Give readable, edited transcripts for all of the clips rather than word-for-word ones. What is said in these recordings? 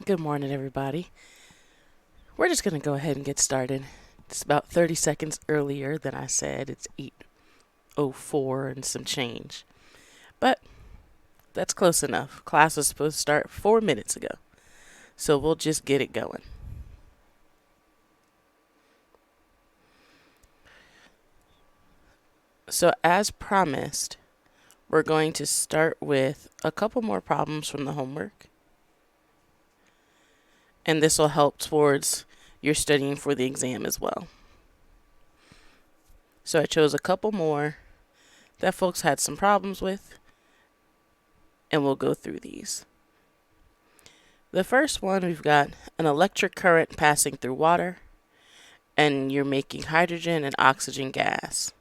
Good morning, everybody. We're just going to go ahead and get started. It's about 30 seconds earlier than I said. It's 8:04 and some change. But that's close enough. Class was supposed to start 4 minutes ago. So we'll just get it going. So as promised, we're going to start with a couple more problems from the homework. And this will help towards your studying for the exam as well. So I chose a couple more that folks had some problems with, and we'll go through these. The first one, we've got an electric current passing through water, and you're making hydrogen and oxygen gas.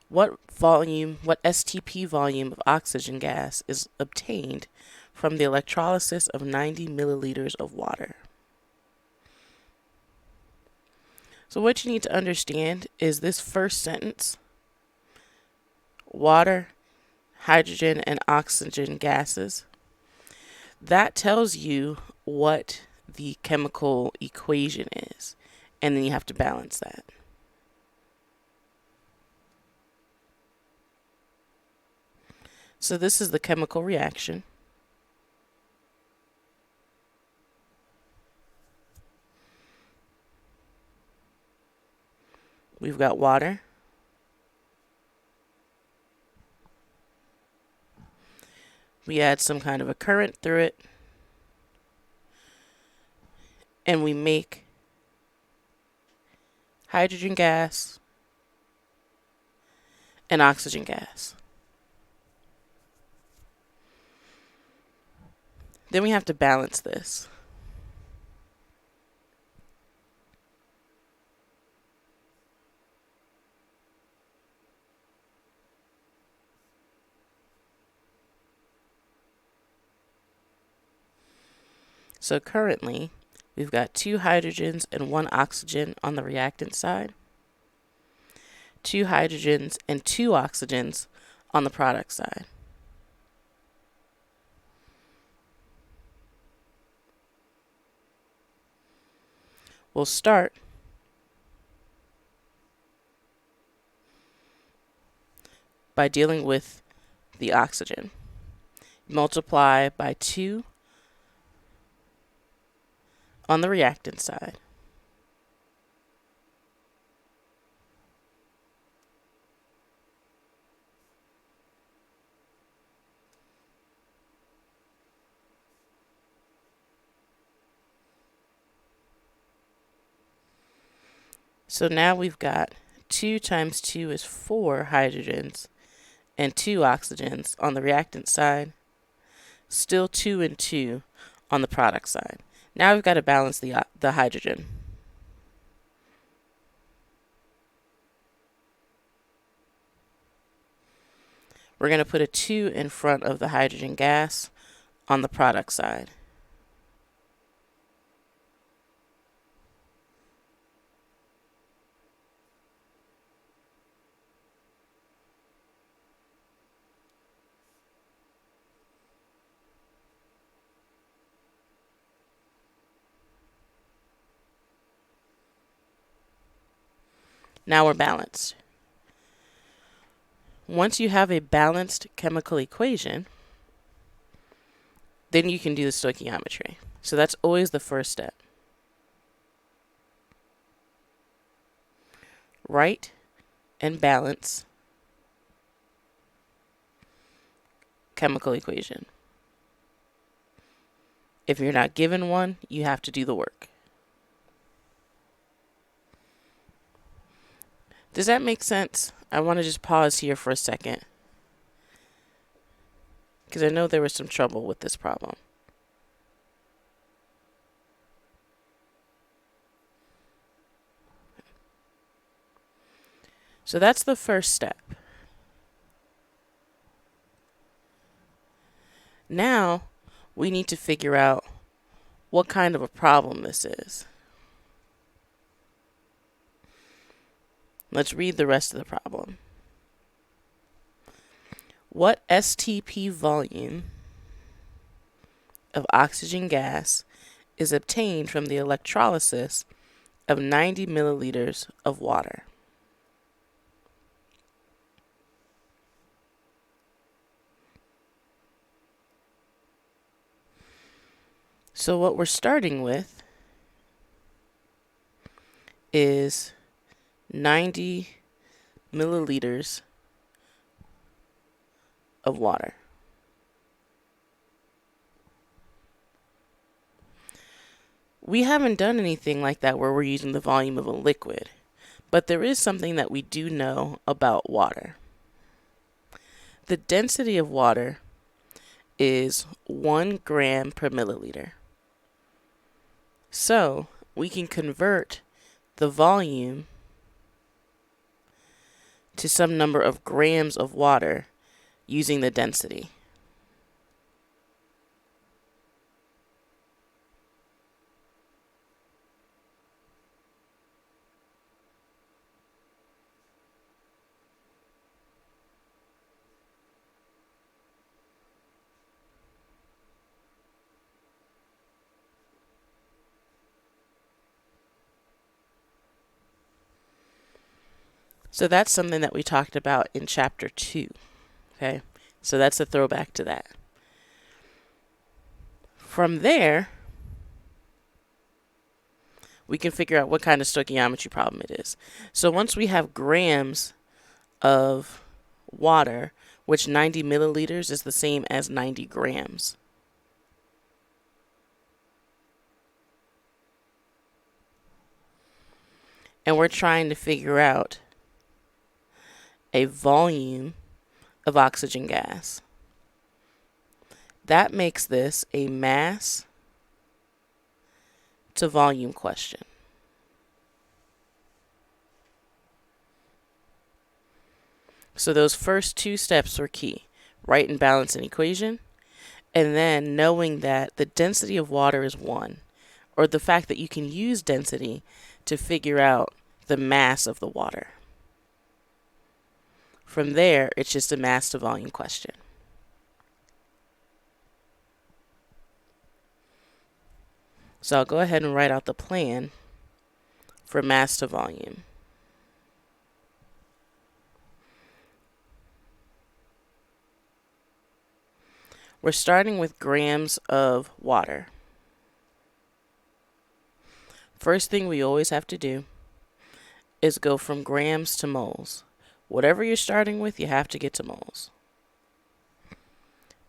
What STP volume of oxygen gas is obtained from the electrolysis of 90 milliliters of water? So what you need to understand is this first sentence: water, hydrogen, and oxygen gases. That tells you what the chemical equation is, and then you have to balance that. So this is the chemical reaction. We've got water. We add some kind of a current through it, and we make hydrogen gas and oxygen gas. Then we have to balance this. So currently, we've got 2 hydrogens and 1 oxygen on the reactant side, 2 hydrogens and 2 oxygens on the product side. We'll start by dealing with the oxygen. Multiply by 2 on the reactant side. So now we've got 2 times 2 is 4 hydrogens and 2 oxygens on the reactant side. Still 2 and 2 on the product side. Now we've got to balance the hydrogen. We're going to put a 2 in front of the hydrogen gas on the product side. Now we're balanced. Once you have a balanced chemical equation, then you can do the stoichiometry. So that's always the first step. Write and balance chemical equation. If you're not given one, you have to do the work. Does that make sense? I want to just pause here for a second, because I know there was some trouble with this problem. So that's the first step. Now we need to figure out what kind of a problem this is. Let's read the rest of the problem. What STP volume of oxygen gas is obtained from the electrolysis of 90 milliliters of water. So what we're starting with is 90 milliliters of water. We haven't done anything like that where we're using the volume of a liquid, but there is something that we do know about water. The density of water is 1 gram per milliliter. So we can convert the volume to some number of grams of water using the density. So that's something that we talked about in chapter 2. Okay, so that's a throwback to that. From there, we can figure out what kind of stoichiometry problem it is. So once we have grams of water, which 90 milliliters is the same as 90 grams. And we're trying to figure out a volume of oxygen gas. That makes this a mass to volume question. So those first 2 steps were key. Write and balance an equation, and then knowing that the density of water is 1, or the fact that you can use density to figure out the mass of the water. From there, it's just a mass to volume question. So I'll go ahead and write out the plan for mass to volume. We're starting with grams of water. First thing we always have to do is go from grams to moles. Whatever you're starting with, you have to get to moles.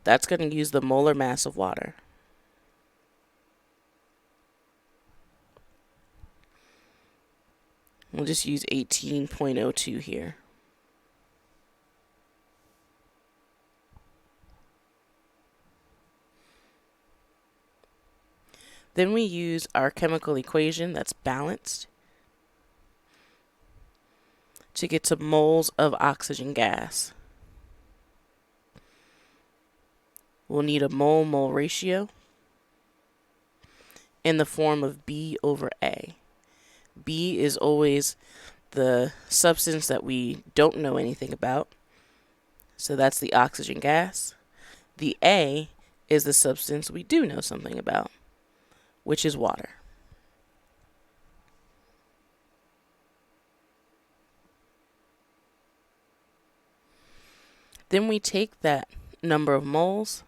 That's going to use the molar mass of water. We'll just use 18.02 here. Then we use our chemical equation that's balanced to get to moles of oxygen gas. We'll need a mole-mole ratio in the form of B over A. B is always the substance that we don't know anything about. So that's the oxygen gas. The A is the substance we do know something about, which is water. Then we take that number of moles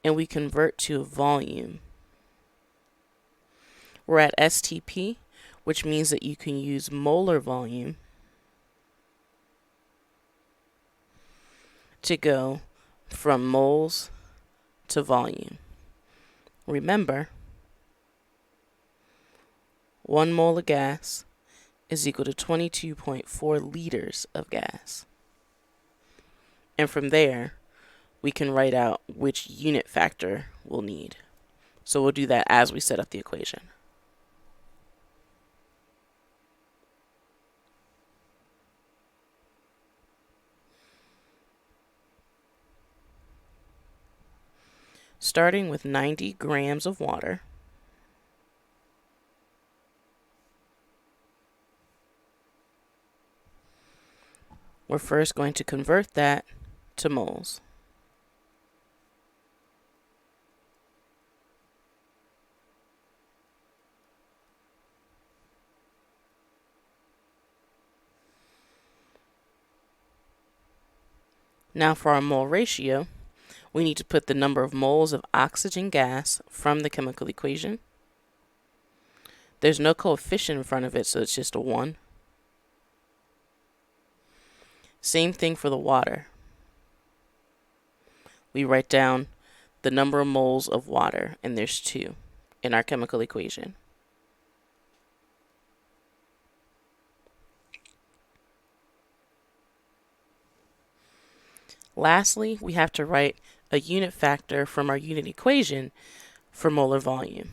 and we convert to a volume. We're at STP, which means that you can use molar volume to go from moles to volume. Remember, 1 mole of gas is equal to 22.4 liters of gas. And from there, we can write out which unit factor we'll need. So we'll do that as we set up the equation. Starting with 90 grams of water, we're first going to convert that to moles. Now for our mole ratio, we need to put the number of moles of oxygen gas from the chemical equation. There's no coefficient in front of it, so it's just a 1. Same thing for the water. We write down the number of moles of water, and there's 2 in our chemical equation. Lastly, we have to write a unit factor from our unit equation for molar volume.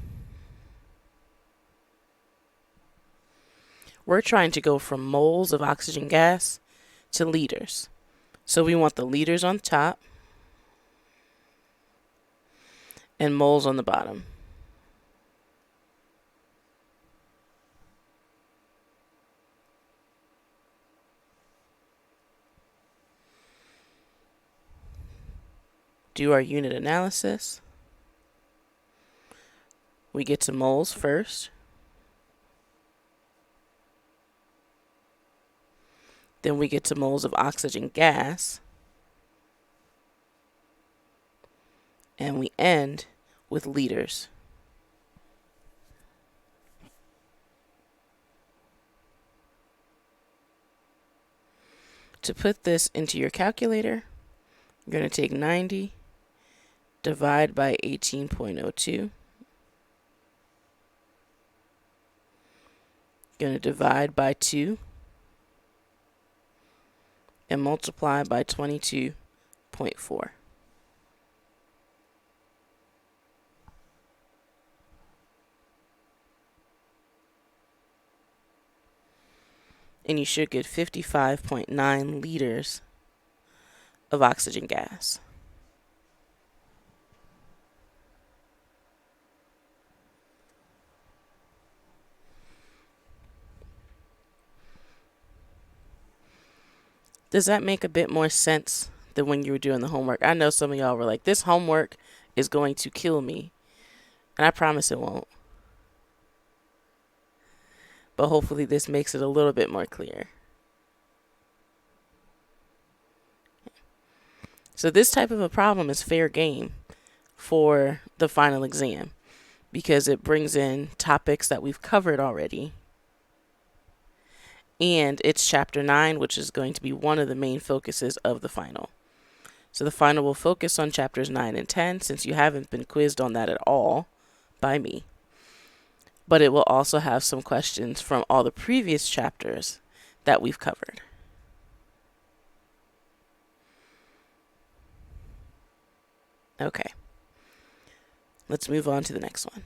We're trying to go from moles of oxygen gas to liters. So we want the liters on top and moles on the bottom. Do our unit analysis. We get to moles first. Then we get to moles of oxygen gas. And we end with liters. To put this into your calculator, you're going to take 90, divide by 18.02. Going to divide by 2 and multiply by 22.4. And you should get 55.9 liters of oxygen gas. Does that make a bit more sense than when you were doing the homework? I know some of y'all were like, this homework is going to kill me. And I promise it won't. But hopefully this makes it a little bit more clear. So this type of a problem is fair game for the final exam because it brings in topics that we've covered already. And it's chapter 9, which is going to be one of the main focuses of the final. So the final will focus on chapters 9 and 10 since you haven't been quizzed on that at all by me. But it will also have some questions from all the previous chapters that we've covered. Okay, let's move on to the next one.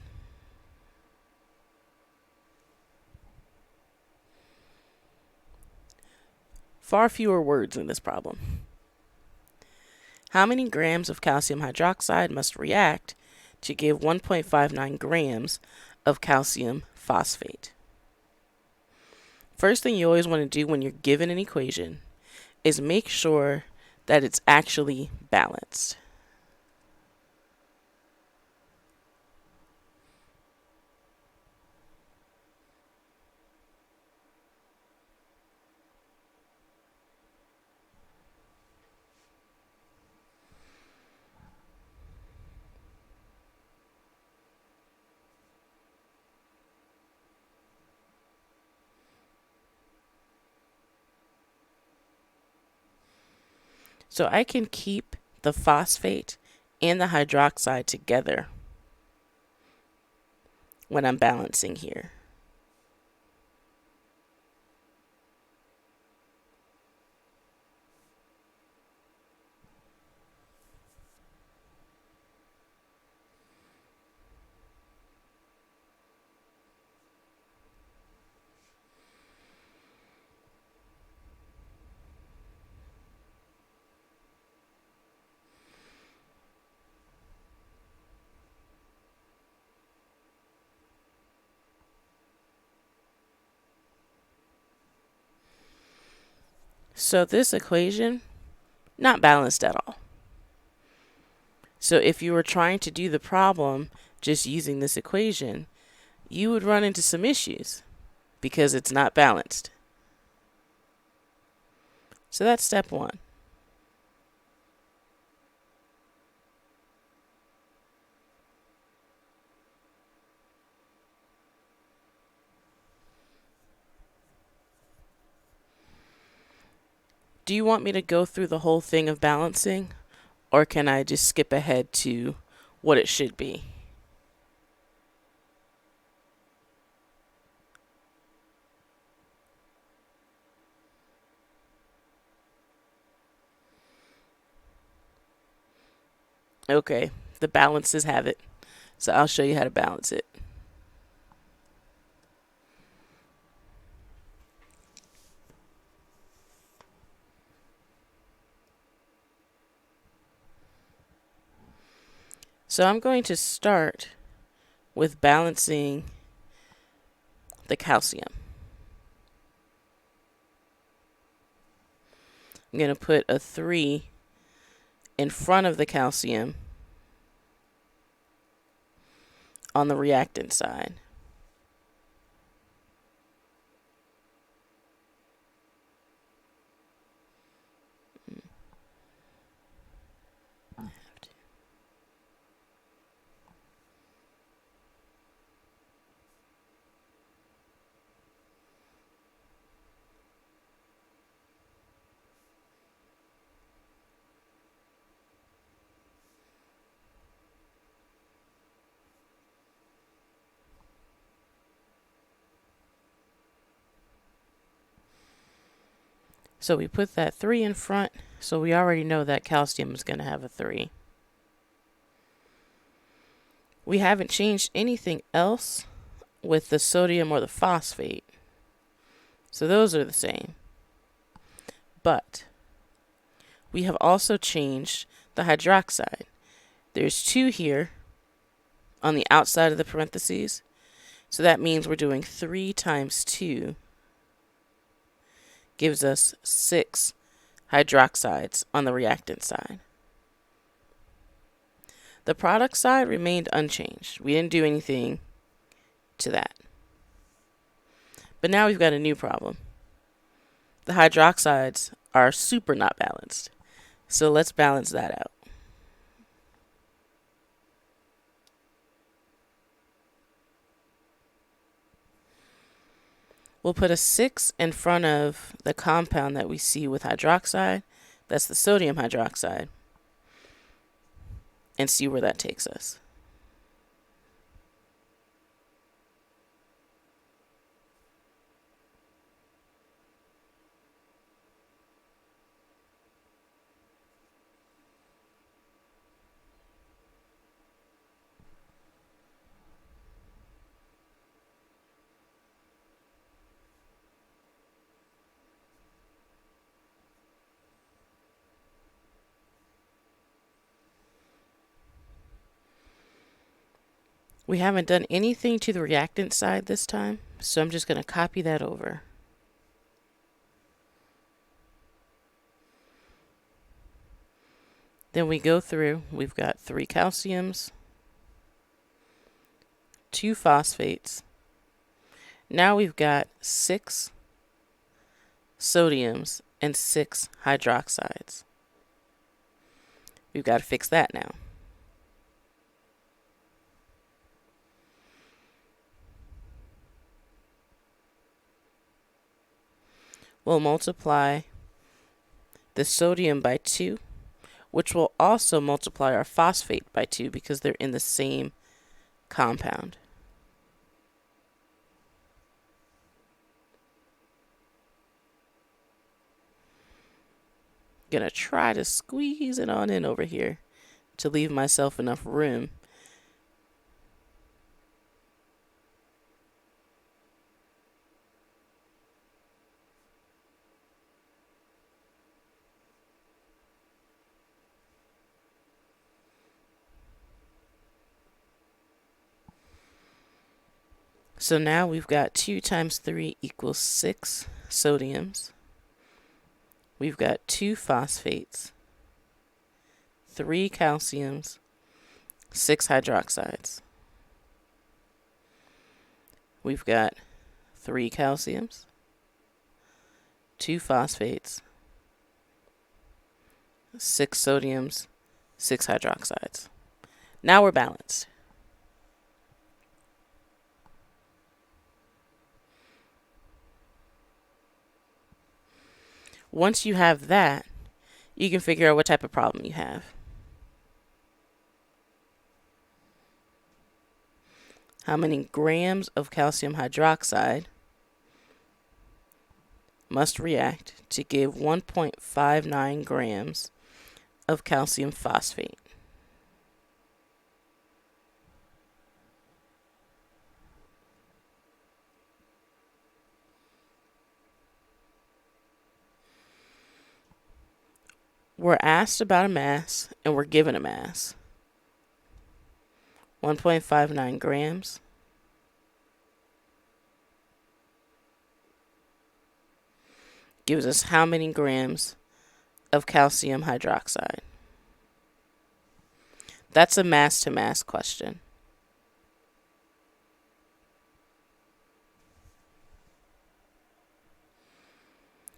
Far fewer words in this problem. How many grams of calcium hydroxide must react to give 1.59 grams of calcium phosphate? First thing you always want to do when you're given an equation is make sure that it's actually balanced. So I can keep the phosphate and the hydroxide together when I'm balancing here. So this equation, not balanced at all. So if you were trying to do the problem just using this equation, you would run into some issues because it's not balanced. So that's step 1. Do you want me to go through the whole thing of balancing, or can I just skip ahead to what it should be? Okay, the balances have it. So I'll show you how to balance it. So I'm going to start with balancing the calcium. I'm going to put a 3 in front of the calcium on the reactant side. So we put that 3 in front, so we already know that calcium is going to have a 3. We haven't changed anything else with the sodium or the phosphate. So those are the same. But we have also changed the hydroxide. There's 2 here on the outside of the parentheses. So that means we're doing 3 times 2 gives us 6 hydroxides on the reactant side. The product side remained unchanged. We didn't do anything to that. But now we've got a new problem. The hydroxides are super not balanced. So let's balance that out. We'll put a 6 in front of the compound that we see with hydroxide. That's the sodium hydroxide. And see where that takes us. We haven't done anything to the reactant side this time, so I'm just going to copy that over. Then we go through, we've got 3 calciums, 2 phosphates. Now we've got 6 sodiums and 6 hydroxides. We've got to fix that now. We'll multiply the sodium by 2, which will also multiply our phosphate by 2 because they're in the same compound. Gonna try to squeeze it on in over here to leave myself enough room. So now we've got 2 times 3 equals 6 sodiums. We've got 2 phosphates, 3 calciums, 6 hydroxides. We've got 3 calciums, 2 phosphates, 6 sodiums, 6 hydroxides. Now we're balanced. Once you have that, you can figure out what type of problem you have. How many grams of calcium hydroxide must react to give 1.59 grams of calcium phosphate? We're asked about a mass, and we're given a mass. 1.59 grams. Gives us how many grams of calcium hydroxide? That's a mass-to-mass question.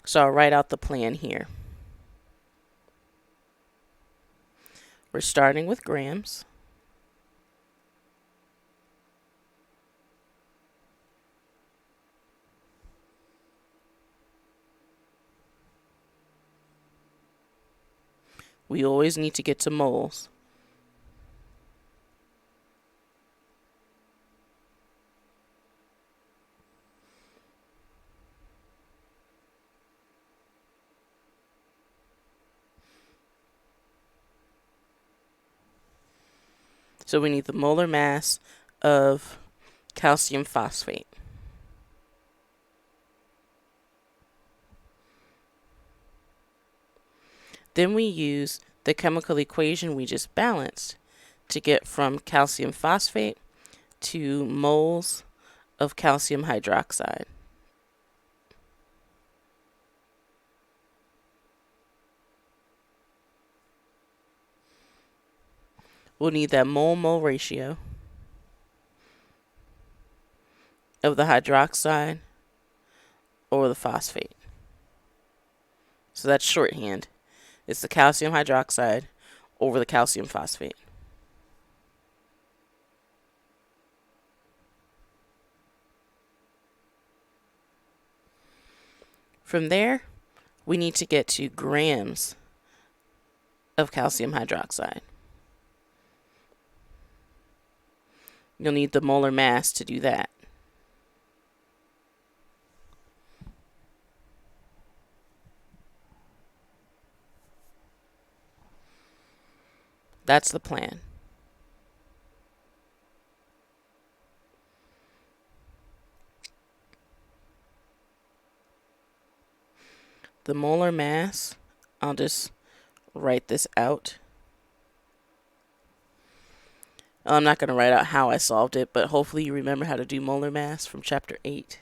So I'll write out the plan here. We're starting with grams. We always need to get to moles. So we need the molar mass of calcium phosphate. Then we use the chemical equation we just balanced to get from calcium phosphate to moles of calcium hydroxide. We'll need that mole-mole ratio of the hydroxide over the phosphate. So that's shorthand. It's the calcium hydroxide over the calcium phosphate. From there, we need to get to grams of calcium hydroxide. You'll need the molar mass to do that. That's the plan. The molar mass, I'll just write this out. I'm not going to write out how I solved it, but hopefully you remember how to do molar mass from chapter 8.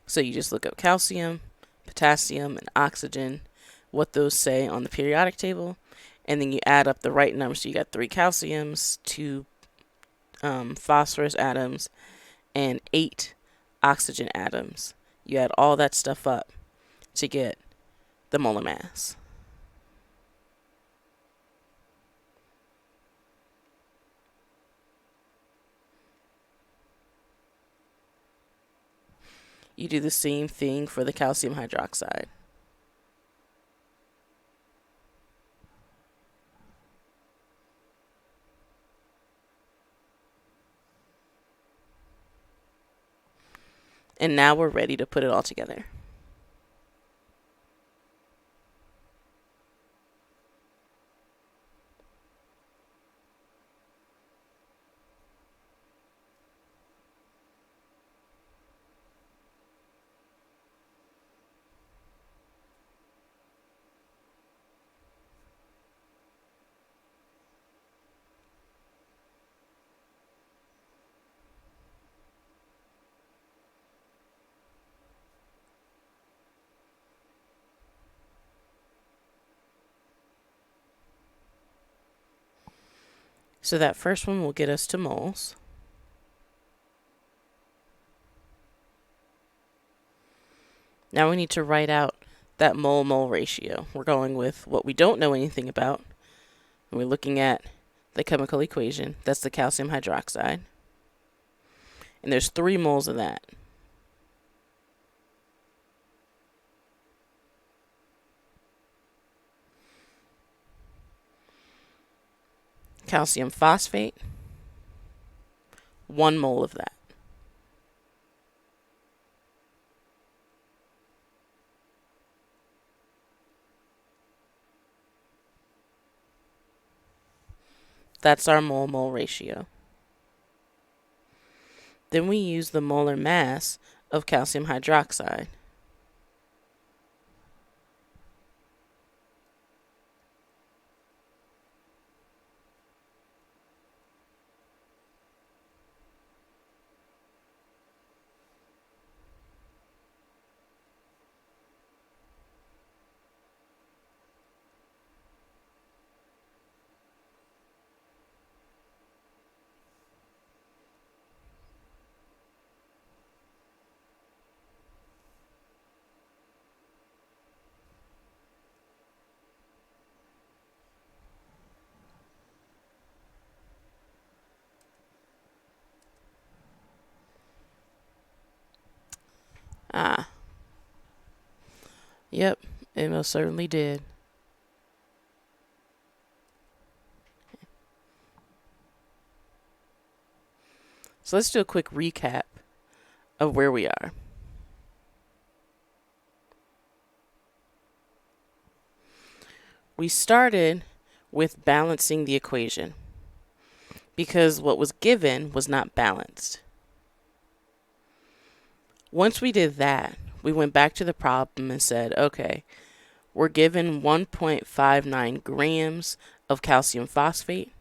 So you just look up calcium, potassium, and oxygen, what those say on the periodic table, and then you add up the right numbers. So you got 3 calciums, 2 phosphorus atoms, and 8 oxygen atoms. You add all that stuff up to get the molar mass. You do the same thing for the calcium hydroxide. And now we're ready to put it all together. So that first one will get us to moles. Now we need to write out that mole-mole ratio. We're going with what we don't know anything about. We're looking at the chemical equation. That's the calcium hydroxide. And there's 3 moles of that. Calcium phosphate, 1 mole of that. That's our mole-mole ratio. Then we use the molar mass of calcium hydroxide. Yep, it most certainly did. So let's do a quick recap of where we are. We started with balancing the equation because what was given was not balanced. Once we did that, we went back to the problem and said, okay, we're given 1.59 grams of calcium phosphate.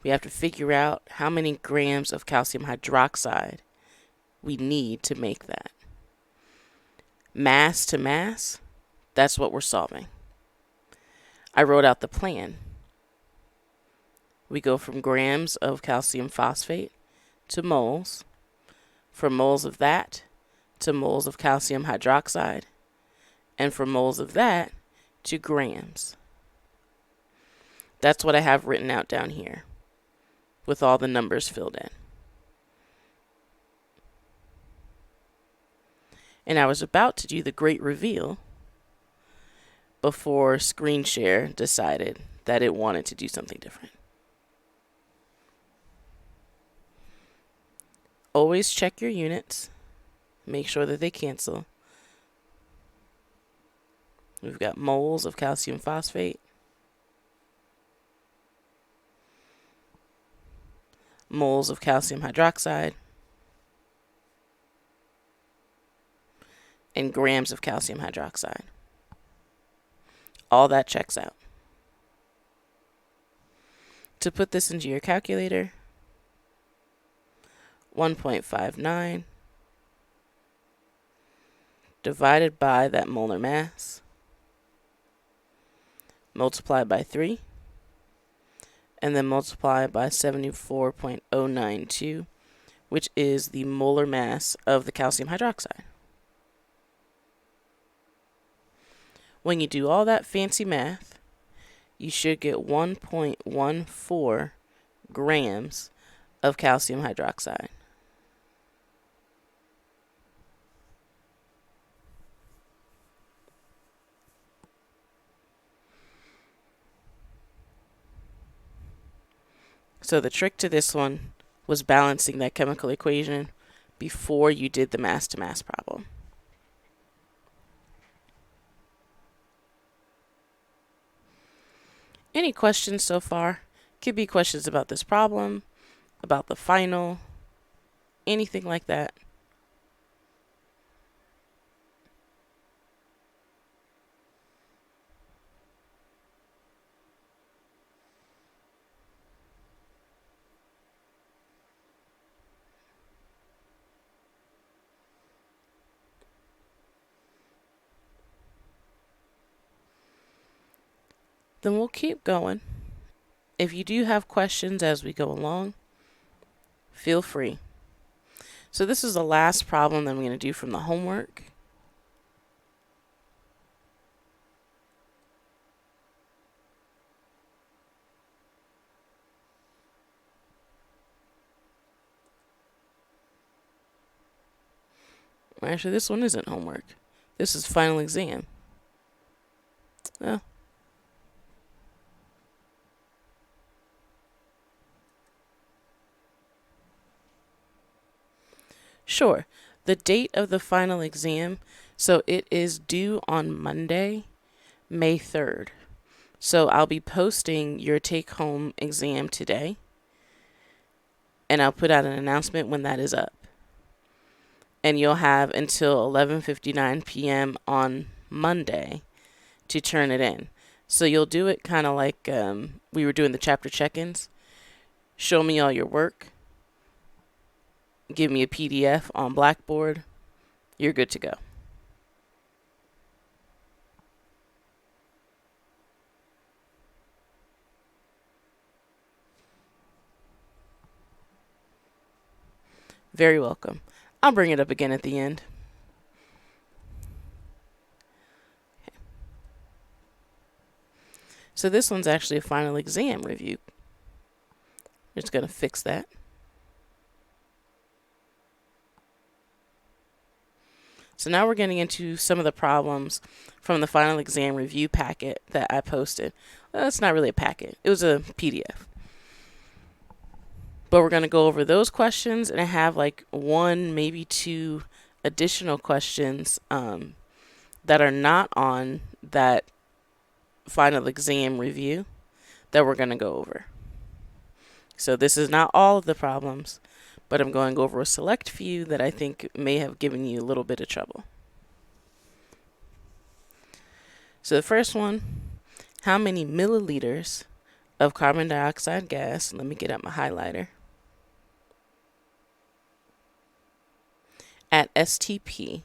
We have to figure out how many grams of calcium hydroxide we need to make that. Mass to mass, that's what we're solving. I wrote out the plan. We go from grams of calcium phosphate to moles, from moles of that to moles of calcium hydroxide, and from moles of that to grams. That's what I have written out down here with all the numbers filled in. And I was about to do the great reveal before ScreenShare decided that it wanted to do something different. Always check your units. Make sure that they cancel. We've got moles of calcium phosphate, moles of calcium hydroxide, and grams of calcium hydroxide. All that checks out. To put this into your calculator, 1.59 divided by that molar mass, multiply by 3, and then multiply by 74.092, which is the molar mass of the calcium hydroxide. When you do all that fancy math, you should get 1.14 grams of calcium hydroxide. So the trick to this one was balancing that chemical equation before you did the mass-to-mass problem. Any questions so far? Could be questions about this problem, about the final, anything like that. Then we'll keep going. If you do have questions as we go along, feel free. So this is the last problem that I'm going to do from the homework. Actually, this one isn't homework. This is final exam. Oh. Sure. The date of the final exam, so it is due on Monday, May 3rd. So I'll be posting your take-home exam today, and I'll put out an announcement when that is up. And you'll have until 11:59 p.m. on Monday to turn it in. So you'll do it kind of like we were doing the chapter check-ins. Show me all your work. Give me a PDF on Blackboard. You're good to go. Very welcome. I'll bring it up again at the end. Okay. So this one's actually a final exam review. Just going to fix that. So now we're getting into some of the problems from the final exam review packet that I posted. Well, it's not really a packet. It was a PDF. But we're going to go over those questions, and I have like one, maybe two additional questions that are not on that final exam review that we're going to go over. So this is not all of the problems, but I'm going over a select few that I think may have given you a little bit of trouble. So the first one, how many milliliters of carbon dioxide gas, let me get out my highlighter, at STP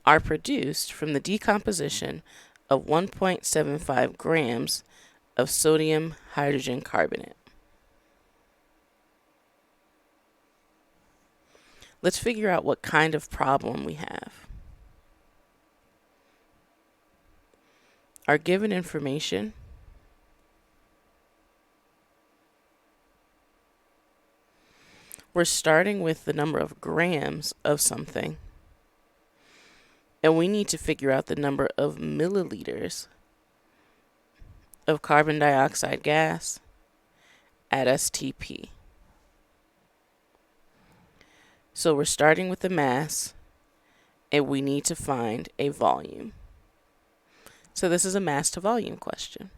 are produced from the decomposition of 1.75 grams of sodium hydrogen carbonate? Let's figure out what kind of problem we have. Our given information we're starting with the number of grams of something, and we need to figure out the number of milliliters of carbon dioxide gas at STP. So we're starting with the mass, and we need to find a volume. So this is a mass to volume question.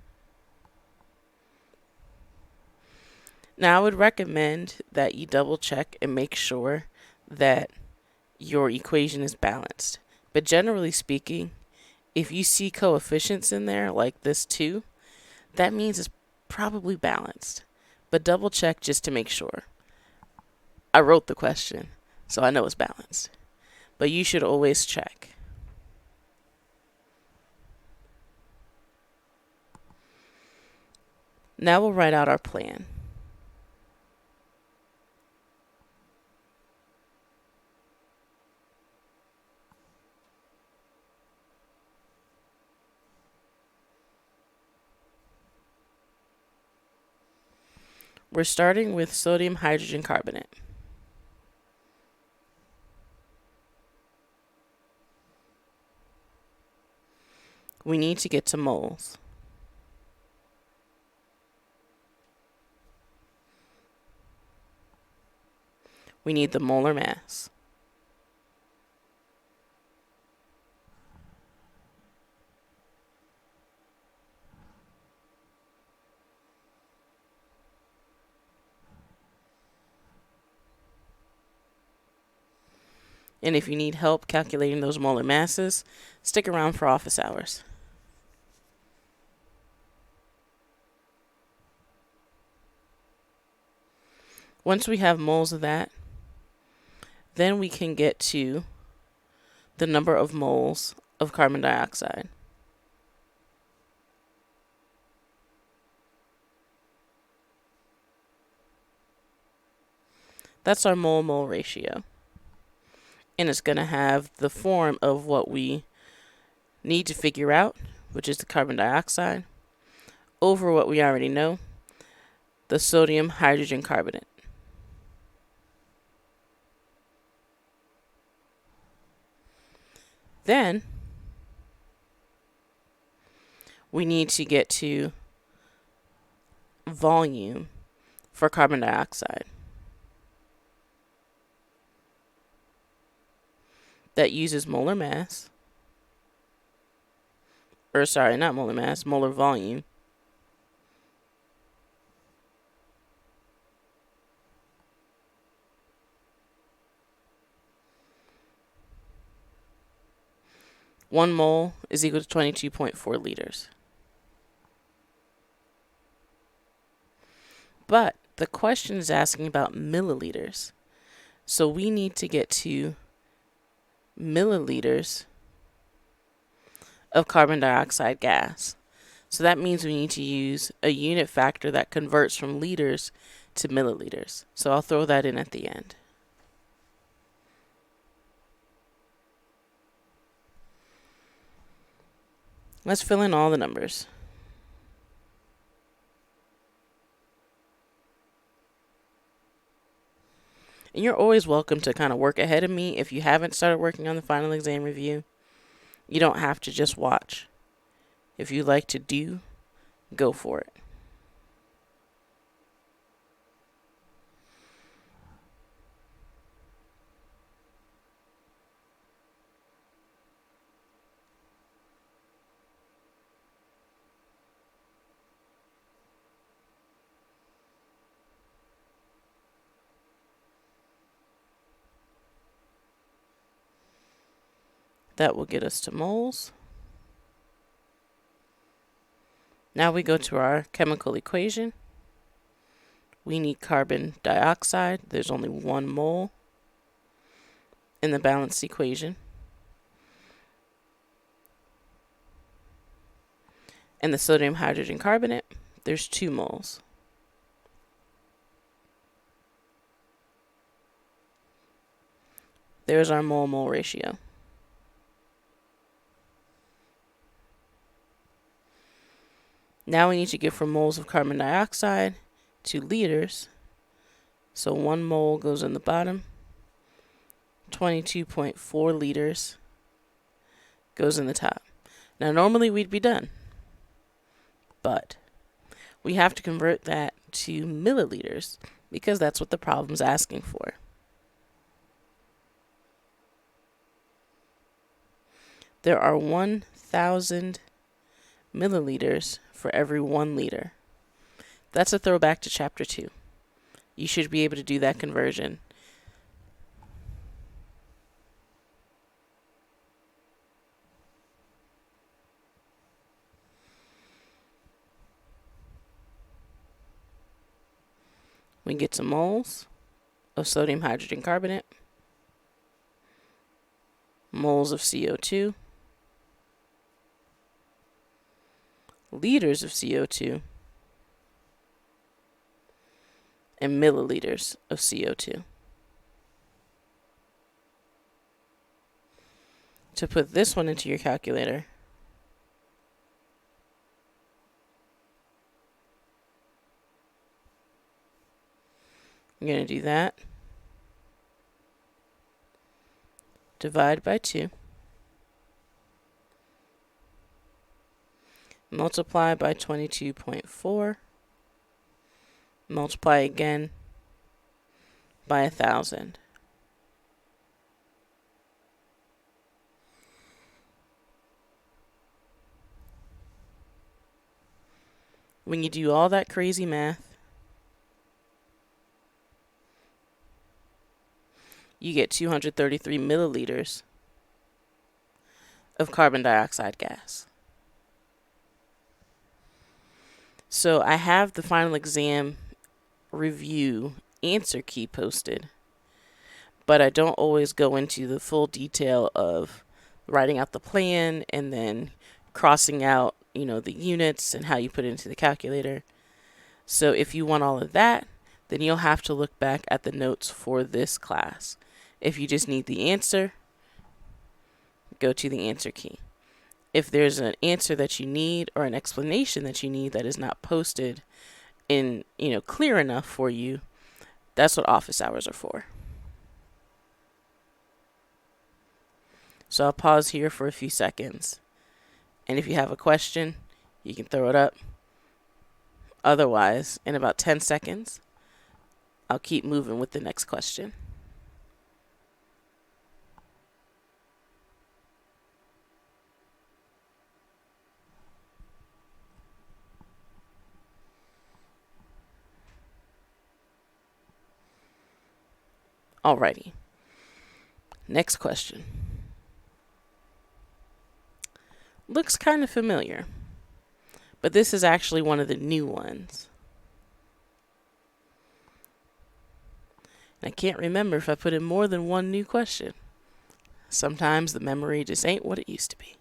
Now I would recommend that you double check and make sure that your equation is balanced. But generally speaking, if you see coefficients in there like this 2, that means it's probably balanced. But double check just to make sure. I wrote the question, so I know it's balanced. But you should always check. Now we'll write out our plan. We're starting with sodium hydrogen carbonate. We need to get to moles. We need the molar mass. And if you need help calculating those molar masses, stick around for office hours. Once we have moles of that, then we can get to the number of moles of carbon dioxide. That's our mole-mole ratio. And it's going to have the form of what we need to figure out, which is the carbon dioxide, over what we already know, the sodium hydrogen carbonate. Then we need to get to volume for carbon dioxide. That uses molar mass. Or sorry, not molar mass, molar volume. One mole is equal to 22.4 liters. But the question is asking about milliliters. So we need to get to milliliters of carbon dioxide gas. So that means we need to use a unit factor that converts from liters to milliliters. So I'll throw that in at the end. Let's fill in all the numbers. And you're always welcome to kind of work ahead of me if you haven't started working on the final exam review. You don't have to just watch. If you like to do, go for it. That will get us to moles. Now we go to our chemical equation. We need carbon dioxide. There's only 1 mole in the balanced equation. And the sodium hydrogen carbonate, there's 2 moles. There's our mole-mole ratio. Now we need to get from moles of carbon dioxide to liters. So 1 mole goes in the bottom. 22.4 liters goes in the top. Now normally we'd be done, but we have to convert that to milliliters because that's what the problem's asking for. There are 1,000 milliliters for every 1 liter. That's a throwback to chapter 2. You should be able to do that conversion. We get some moles of sodium hydrogen carbonate, moles of CO2, liters of CO2, and milliliters of CO2. To put this one into your calculator, you're going to do that. Divide by 2. Multiply by 22.4. Multiply again by 1,000. When you do all that crazy math, you get 233 milliliters of carbon dioxide gas. So I have the final exam review answer key posted, but I don't always go into the full detail of writing out the plan and then crossing out, the units and how you put it into the calculator. So if you want all of that, then you'll have to look back at the notes for this class. If you just need the answer, go to the answer key. If there's an answer that you need or an explanation that you need that is not posted in, clear enough for you, that's what office hours are for. So I'll pause here for a few seconds. And if you have a question, you can throw it up. Otherwise, in about 10 seconds, I'll keep moving with the next question. Alrighty. Next question. Looks kind of familiar, but this is actually one of the new ones. And I can't remember if I put in more than one new question. Sometimes the memory just ain't what it used to be.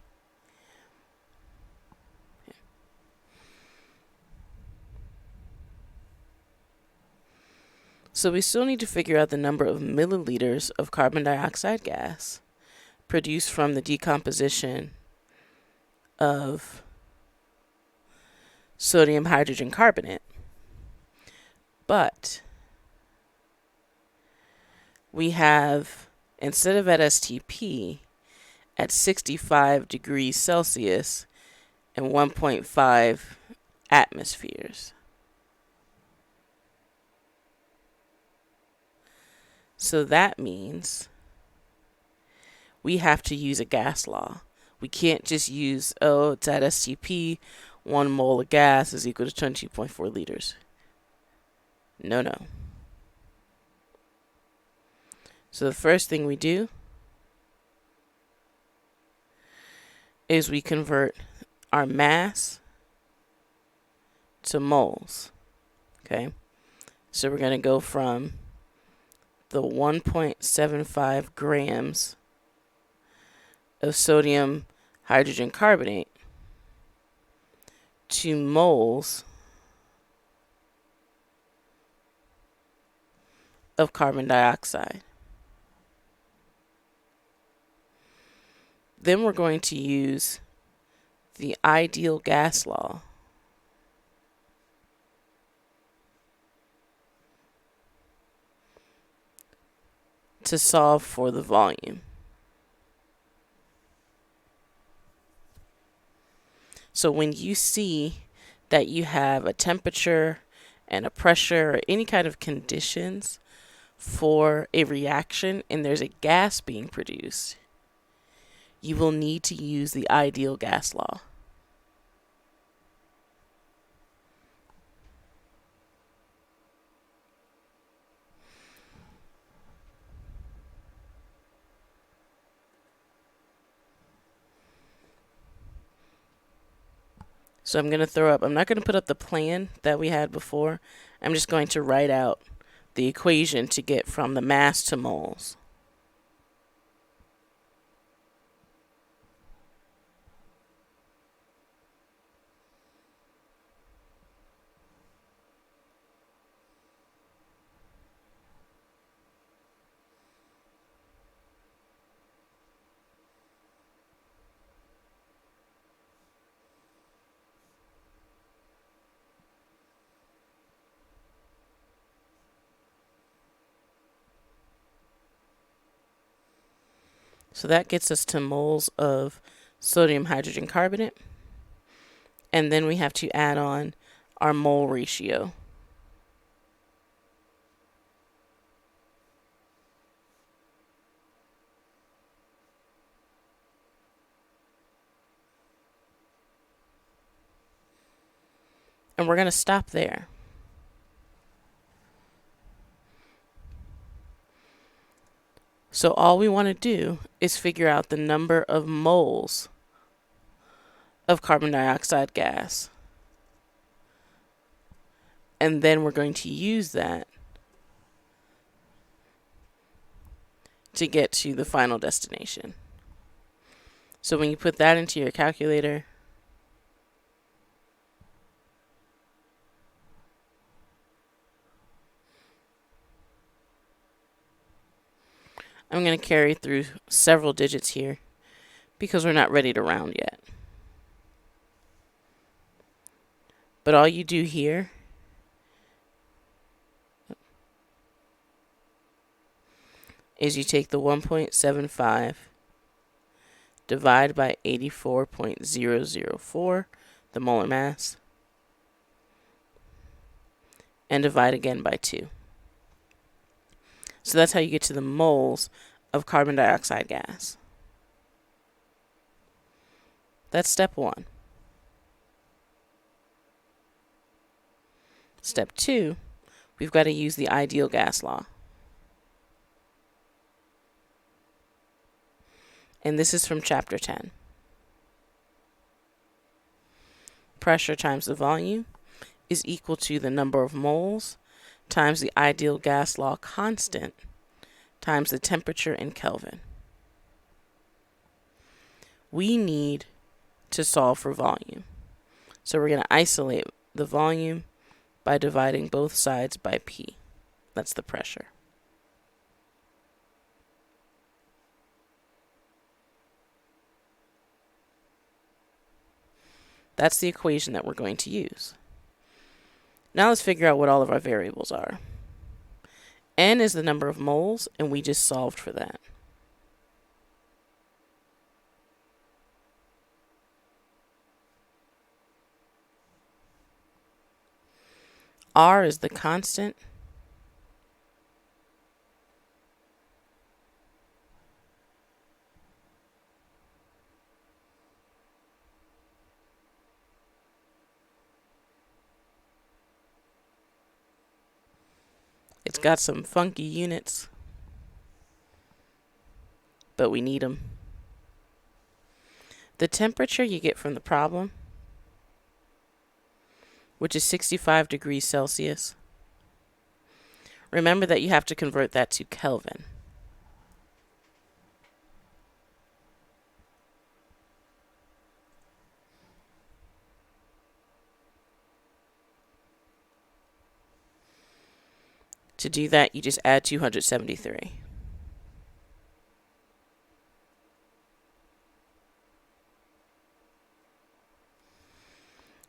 So we still need to figure out the number of milliliters of carbon dioxide gas produced from the decomposition of sodium hydrogen carbonate. But we have, instead of at STP, at 65 degrees Celsius and 1.5 atmospheres. So that means we have to use a gas law. We can't just use, it's at STP, 1 mole of gas is equal to 22.4 liters. No. So the first thing we do is we convert our mass to moles. Okay? So we're going to go from the 1.75 grams of sodium hydrogen carbonate to moles of carbon dioxide. Then we're going to use the ideal gas law to solve for the volume. So when you see that you have a temperature and a pressure or any kind of conditions for a reaction and there's a gas being produced, you will need to use the ideal gas law. So I'm going to throw up, I'm not going to put up the plan that we had before. I'm just going to write out the equation to get from the mass to moles. So that gets us to moles of sodium hydrogen carbonate. And then we have to add on our mole ratio. And we're going to stop there. So all we want to do is figure out the number of moles of carbon dioxide gas. And then we're going to use that to get to the final destination. So when you put that into your calculator, I'm going to carry through several digits here because we're not ready to round yet. But all you do here is you take the 1.75 divide by 84.004, the molar mass, and divide again by 2. So that's how you get to the moles of carbon dioxide gas. That's step 1. Step 2, we've got to use the ideal gas law. And this is from chapter 10. Pressure times the volume is equal to the number of moles times the ideal gas law constant times the temperature in Kelvin. We need to solve for volume. So we're going to isolate the volume by dividing both sides by P. That's the pressure. That's the equation that we're going to use. Now let's figure out what all of our variables are. N is the number of moles, and we just solved for that. R is the constant. It's got some funky units, but we need them. The temperature you get from the problem, which is 65 degrees Celsius. Remember that you have to convert that to Kelvin. To do that, you just add 273.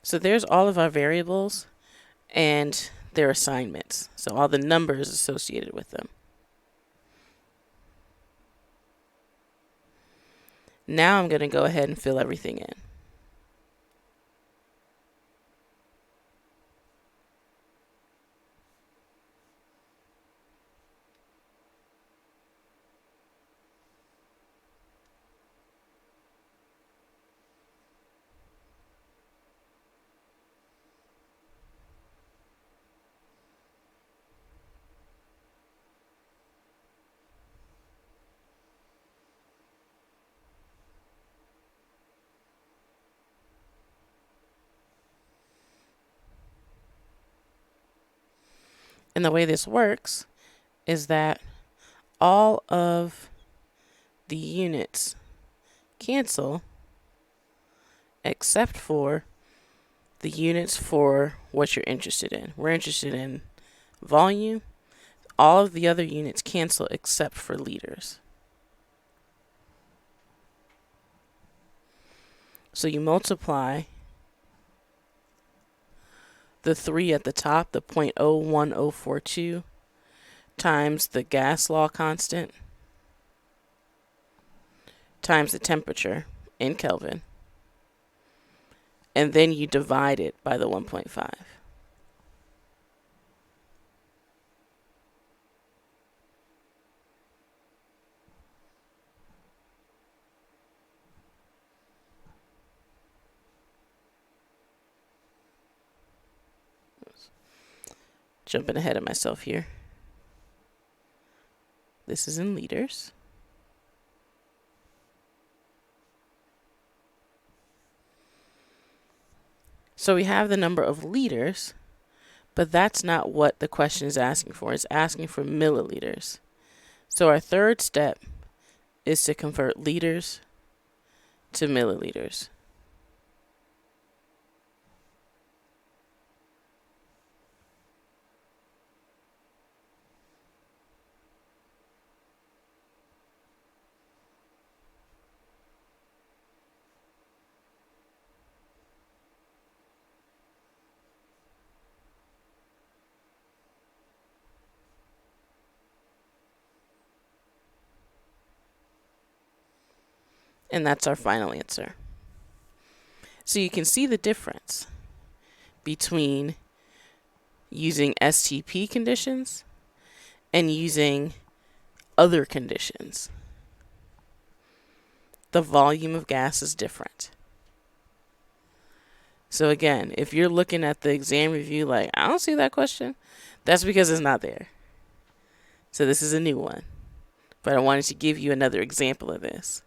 So there's all of our variables and their assignments. So all the numbers associated with them. Now I'm going to go ahead and fill everything in. And the way this works is that all of the units cancel except for the units for what you're interested in. We're interested in volume. All of the other units cancel except for liters. So you multiply the 3 at the top, the 0.01042, times the gas law constant, times the temperature in Kelvin, and then you divide it by the 1.5. Jumping ahead of myself here. This is in liters. So we have the number of liters, but that's not what the question is asking for. It's asking for milliliters. So our third step is to convert liters to milliliters. And that's our final answer. So you can see the difference between using STP conditions and using other conditions. The volume of gas is different. So again, if you're looking at the exam review like, I don't see that question, that's because it's not there. So this is a new one. But I wanted to give you another example of this.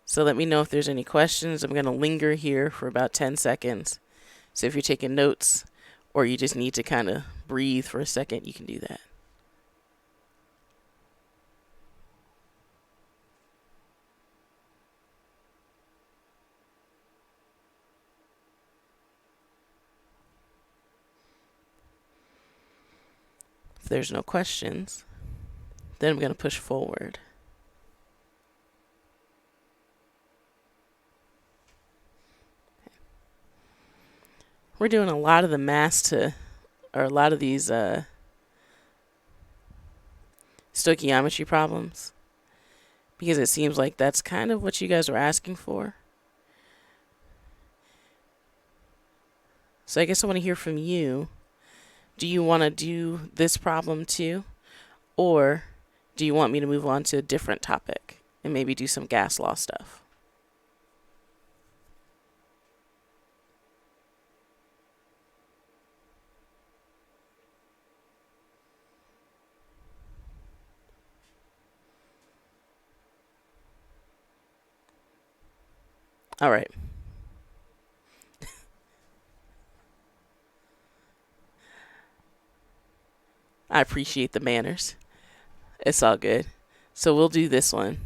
So let me know if there's any questions. I'm going to linger here for about 10 seconds. So if you're taking notes or you just need to kind of breathe for a second, you can do that. If there's no questions, then I'm going to push forward. We're doing a lot of the mass or a lot of these stoichiometry problems because it seems like that's kind of what you guys were asking for. So I guess I want to hear from you. Do you want to do this problem too? Or do you want me to move on to a different topic and maybe do some gas law stuff? All right. I appreciate the manners. It's all good. So we'll do this one.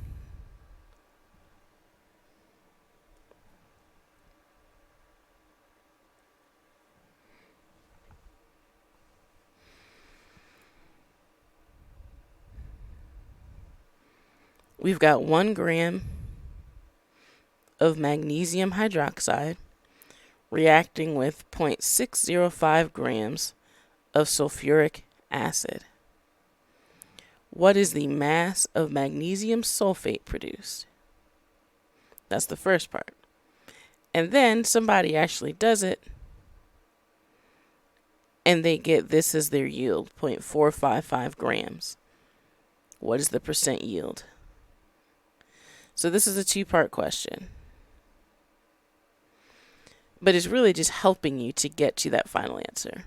We've got 1 gram of magnesium hydroxide reacting with 0.605 grams of sulfuric acid. What is the mass of magnesium sulfate produced? That's the first part. And then somebody actually does it, and they get this as their yield, 0.455 grams. What is the percent yield? So this is a 2-part question. But it's really just helping you to get to that final answer.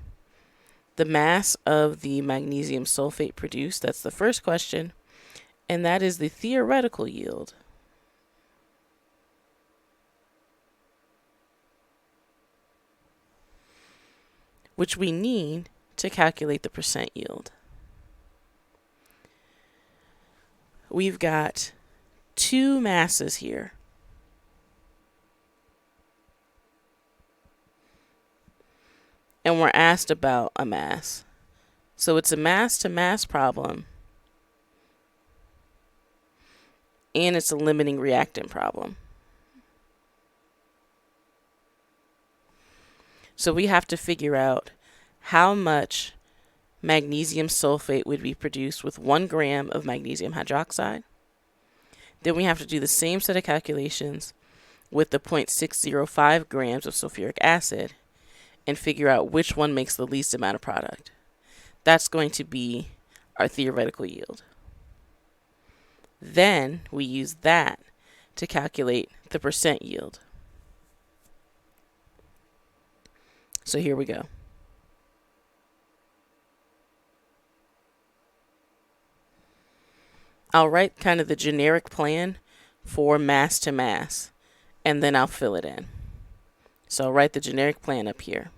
The mass of the magnesium sulfate produced, that's the first question, and that is the theoretical yield. Which we need to calculate the percent yield. We've got 2 masses here. And we're asked about a mass. So it's a mass to mass problem. And it's a limiting reactant problem. So we have to figure out how much magnesium sulfate would be produced with 1 gram of magnesium hydroxide. Then we have to do the same set of calculations with the 0.605 grams of sulfuric acid and figure out which one makes the least amount of product. That's going to be our theoretical yield. Then we use that to calculate the percent yield. So here we go. I'll write kind of the generic plan for mass to mass, and then I'll fill it in. So I'll write the generic plan up here.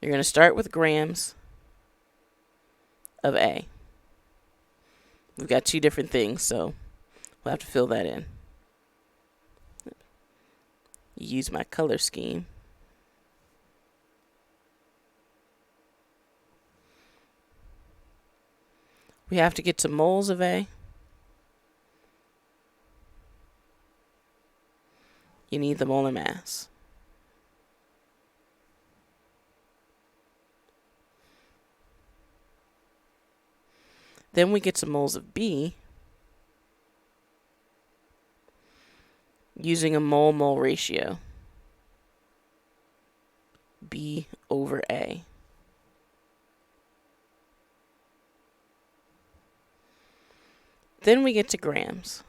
You're going to start with grams of A. We've got 2 different things, so we'll have to fill that in. Use my color scheme. We have to get to moles of A. You need the molar mass. Then we get to moles of B. using a mole-mole ratio, B over A. Then we get to grams.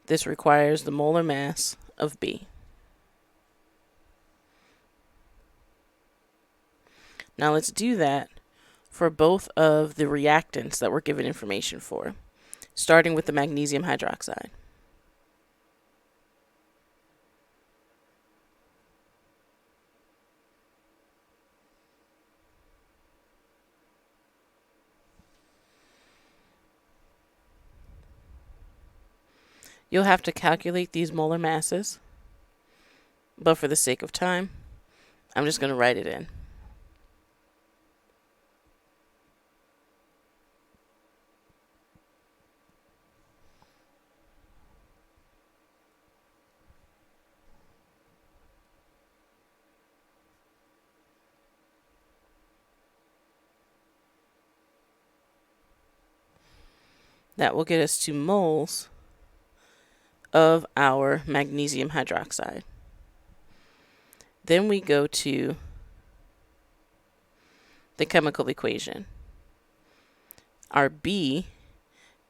This requires the molar mass of B. Now let's do that for both of the reactants that we're given information for, starting with the magnesium hydroxide. You'll have to calculate these molar masses, but for the sake of time, I'm just going to write it in. That will get us to moles of our magnesium hydroxide. Then we go to the chemical equation. Our B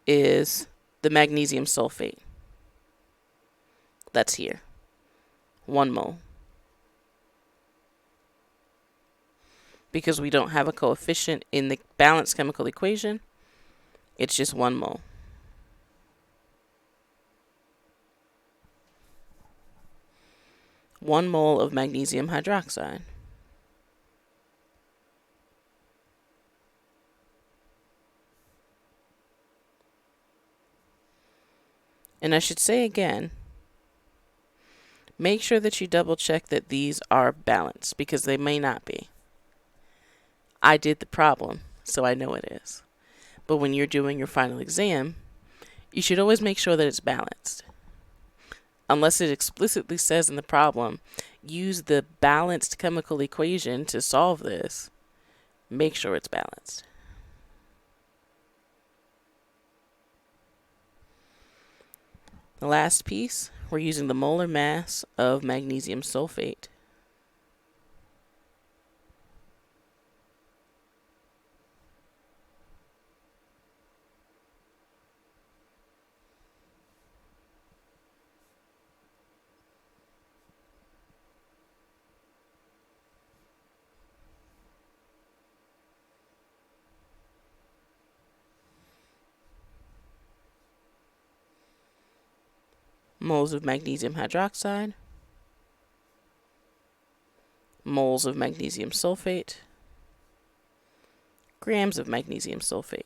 is the magnesium sulfate. That's here. 1 mole. Because we don't have a coefficient in the balanced chemical equation, it's just 1 mole. One mole of magnesium hydroxide. And I should say again, make sure that you double check that these are balanced, because they may not be. I did the problem, so I know it is. But when you're doing your final exam, you should always make sure that it's balanced. Unless it explicitly says in the problem, use the balanced chemical equation to solve this, make sure it's balanced. The last piece, we're using the molar mass of magnesium sulfate. Moles of magnesium hydroxide, moles of magnesium sulfate, grams of magnesium sulfate.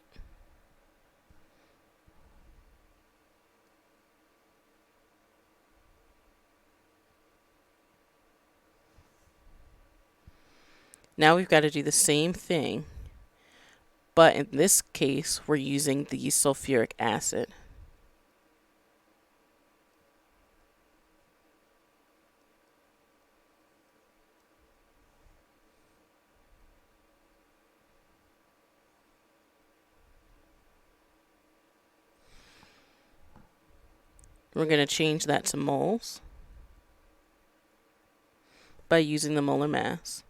Now we've got to do the same thing, but in this case, we're using the sulfuric acid. We're going to change that to moles by using the molar mass.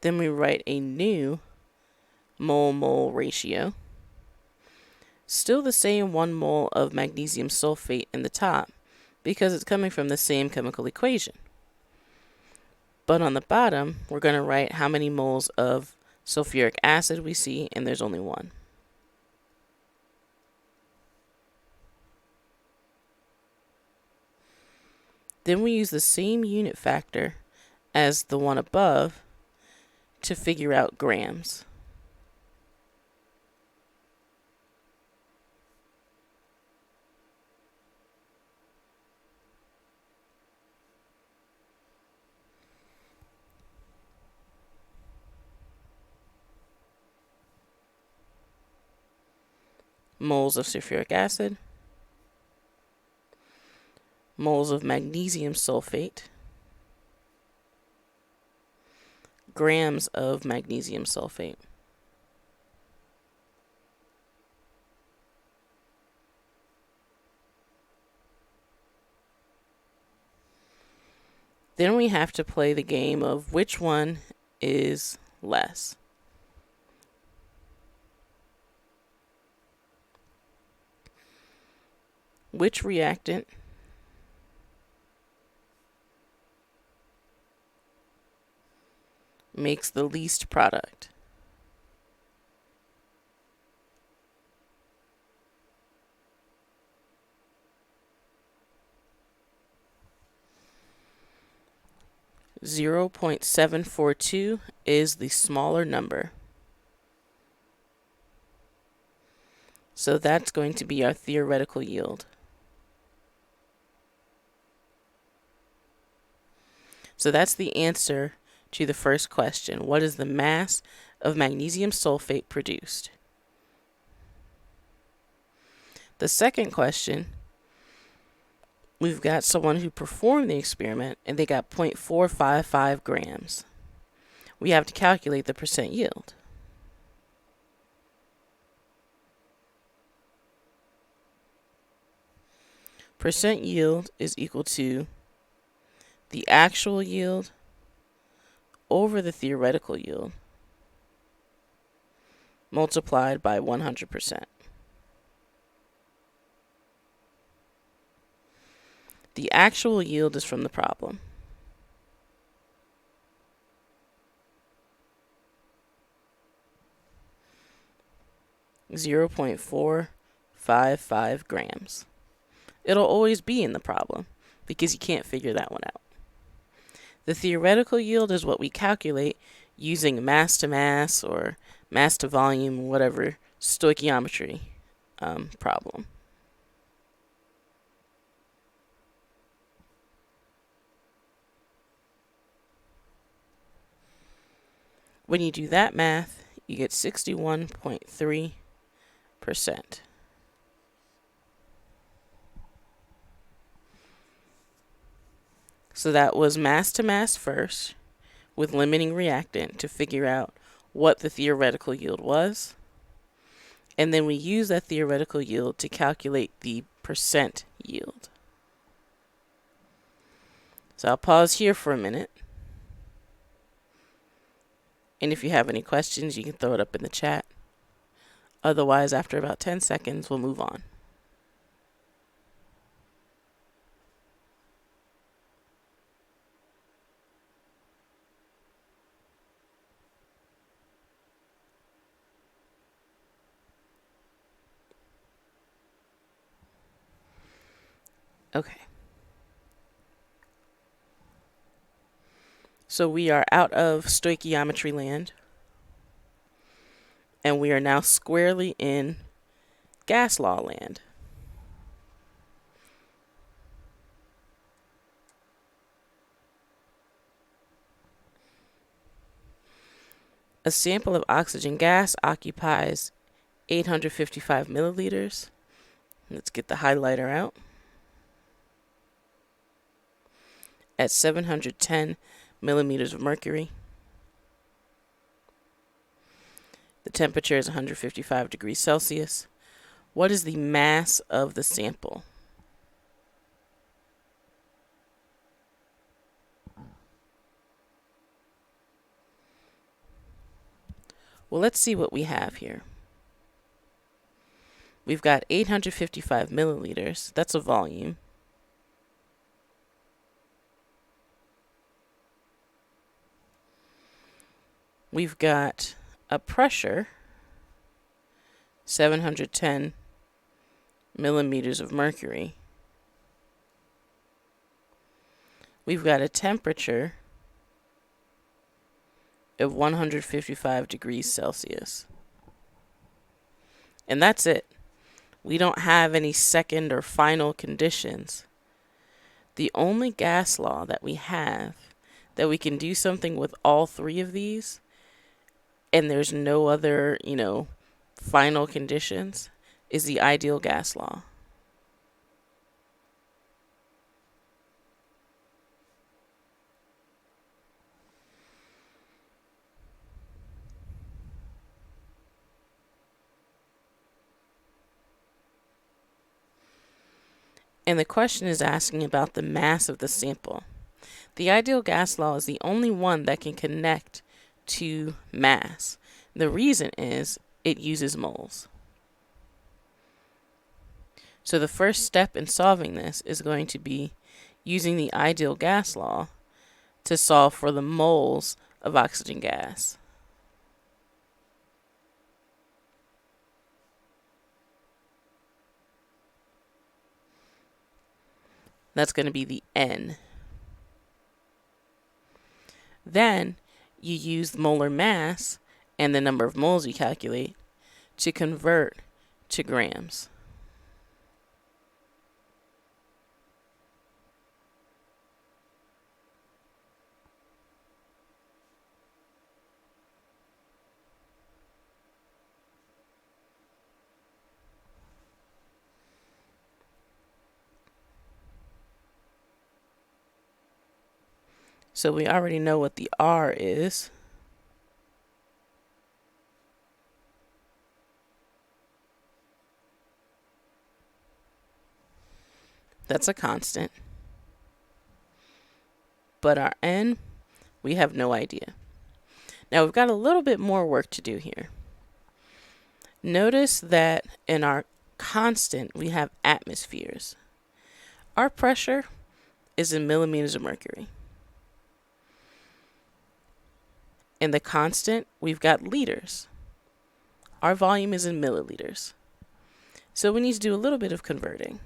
Then we write a new mole-mole ratio. Still the same 1 mole of magnesium sulfate in the top, because it's coming from the same chemical equation. But on the bottom, we're going to write how many moles of sulfuric acid we see, and there's only 1. Then we use the same unit factor as the one above to figure out grams. Moles of sulfuric acid, moles of magnesium sulfate, grams of magnesium sulfate. Then we have to play the game of which one is less. Which reactant makes the least product? .742 is the smaller number. So that's going to be our theoretical yield. So that's the answer to the first question. What is the mass of magnesium sulfate produced? The second question, we've got someone who performed the experiment and they got 0.455 grams. We have to calculate the percent yield. Percent yield is equal to the actual yield over the theoretical yield multiplied by 100%. The actual yield is from the problem. .455 grams. It'll always be in the problem because you can't figure that one out. The theoretical yield is what we calculate using mass to mass or mass to volume, whatever stoichiometry problem. When you do that math, you get 61.3%. So that was mass to mass first with limiting reactant to figure out what the theoretical yield was. And then we use that theoretical yield to calculate the percent yield. So I'll pause here for a minute. And if you have any questions, you can throw it up in the chat. Otherwise, after about 10 seconds, we'll move on. Okay. So we are out of stoichiometry land. And we are now squarely in gas law land. A sample of oxygen gas occupies 855 milliliters. Let's get the highlighter out. At 710 millimeters of mercury. The temperature is 155 degrees Celsius. What is the mass of the sample? Well, let's see what we have here. We've got 855 milliliters. That's a volume. We've got a pressure, 710 millimeters of mercury. We've got a temperature of 155 degrees Celsius. And that's it. We don't have any second or final conditions. The only gas law that we have that we can do something with all three of these and there's no other, final conditions is the ideal gas law. And the question is asking about the mass of the sample. The ideal gas law is the only one that can connect to mass. The reason is it uses moles. So the first step in solving this is going to be using the ideal gas law to solve for the moles of oxygen gas. That's going to be the N. Then you use molar mass and the number of moles you calculate to convert to grams. So we already know what the R is. That's a constant. But our N, we have no idea. Now we've got a little bit more work to do here. Notice that in our constant, we have atmospheres. Our pressure is in millimeters of mercury. In the constant, we've got liters. Our volume is in milliliters. So we need to do a little bit of converting.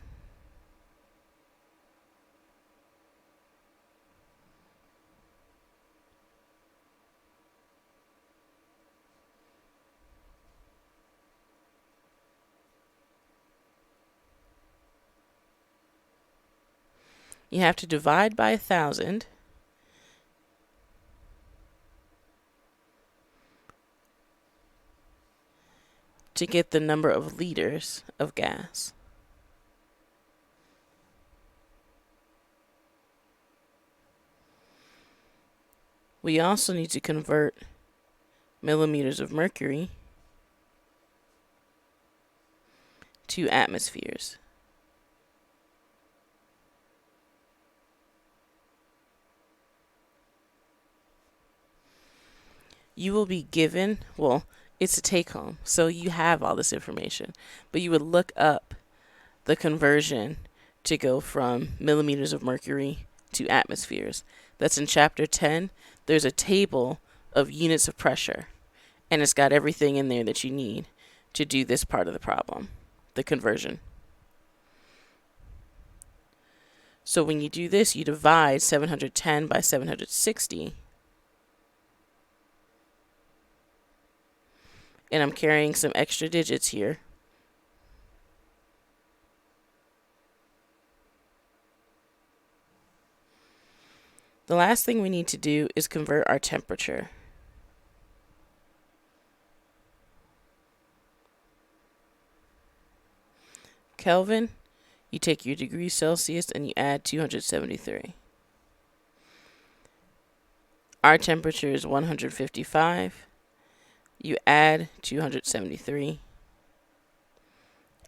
You have to divide by 1,000 to get the number of liters of gas. We also need to convert millimeters of mercury to atmospheres. You will be given, well, it's a take home, so you have all this information, but you would look up the conversion to go from millimeters of mercury to atmospheres. That's in chapter 10. There's a table of units of pressure, and it's got everything in there that you need to do this part of the problem, the conversion. So when you do this, you divide 710 by 760. And I'm carrying some extra digits here. The last thing we need to do is convert our temperature. Kelvin, you take your degrees Celsius and you add 273. Our temperature is 155. You add 273,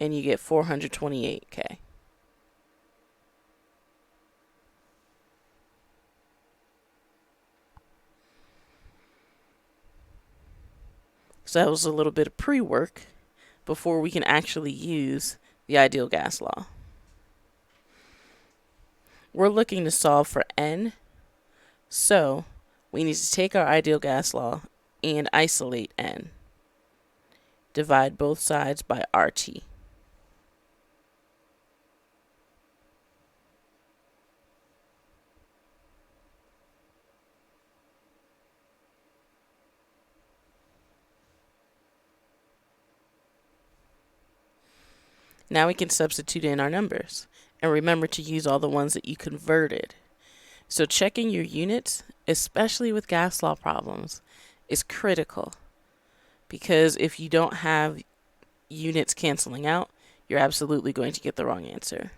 and you get 428 K. So that was a little bit of pre-work before we can actually use the ideal gas law. We're looking to solve for N, so we need to take our ideal gas law and isolate N. Divide both sides by RT. Now we can substitute in our numbers. And remember to use all the ones that you converted. So checking your units, especially with gas law problems, is critical. Because if you don't have units canceling out, you're absolutely going to get the wrong answer.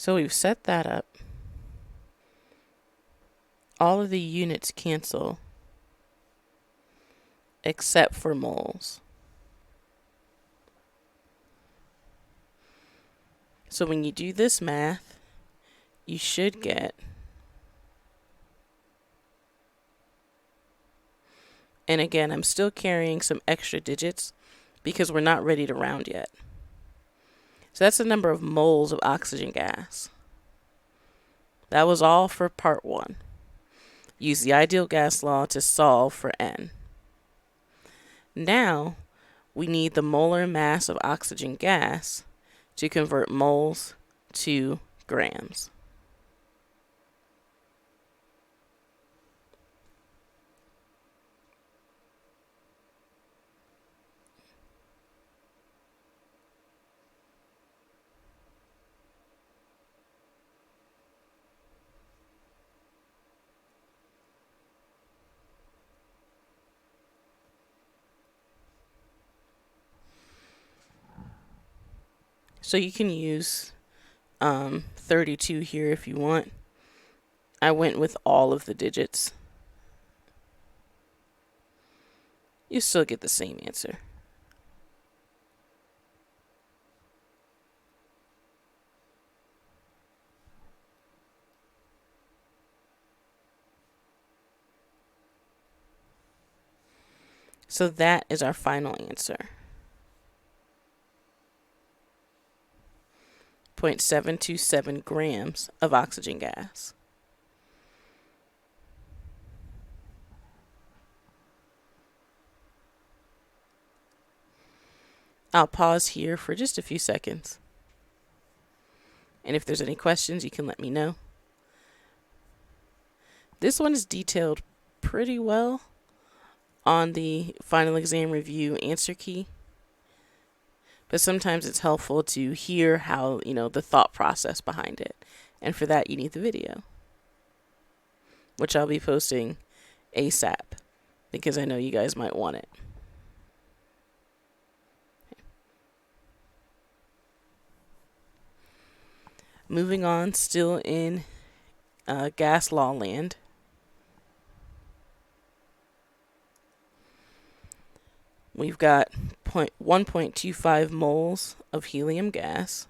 So we've set that up. All of the units cancel except for moles. So when you do this math, you should get, and again, I'm still carrying some extra digits because we're not ready to round yet. So that's the number of moles of oxygen gas. That was all for part 1. Use the ideal gas law to solve for N. Now, we need the molar mass of oxygen gas to convert moles to grams. So you can use 32 here if you want. I went with all of the digits. You still get the same answer. So that is our final answer. 0.727 grams of oxygen gas. I'll pause here for just a few seconds. And if there's any questions, you can let me know. This one is detailed pretty well on the final exam review answer key. But sometimes it's helpful to hear how, the thought process behind it. And for that, you need the video, which I'll be posting ASAP because I know you guys might want it. Moving on, still in gas law land. We've got 1.25 moles of helium gas.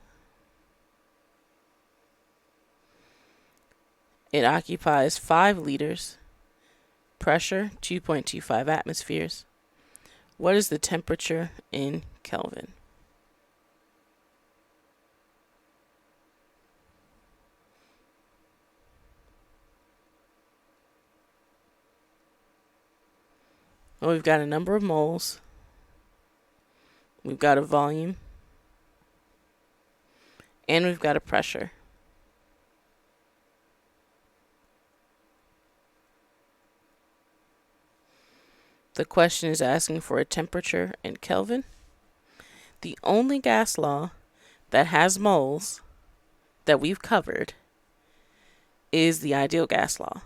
It occupies 5 liters. Pressure, 2.25 atmospheres. What is the temperature in Kelvin? Well, we've got a number of moles. We've got a volume. And we've got a pressure. The question is asking for a temperature in Kelvin. The only gas law that has moles that we've covered is the ideal gas law.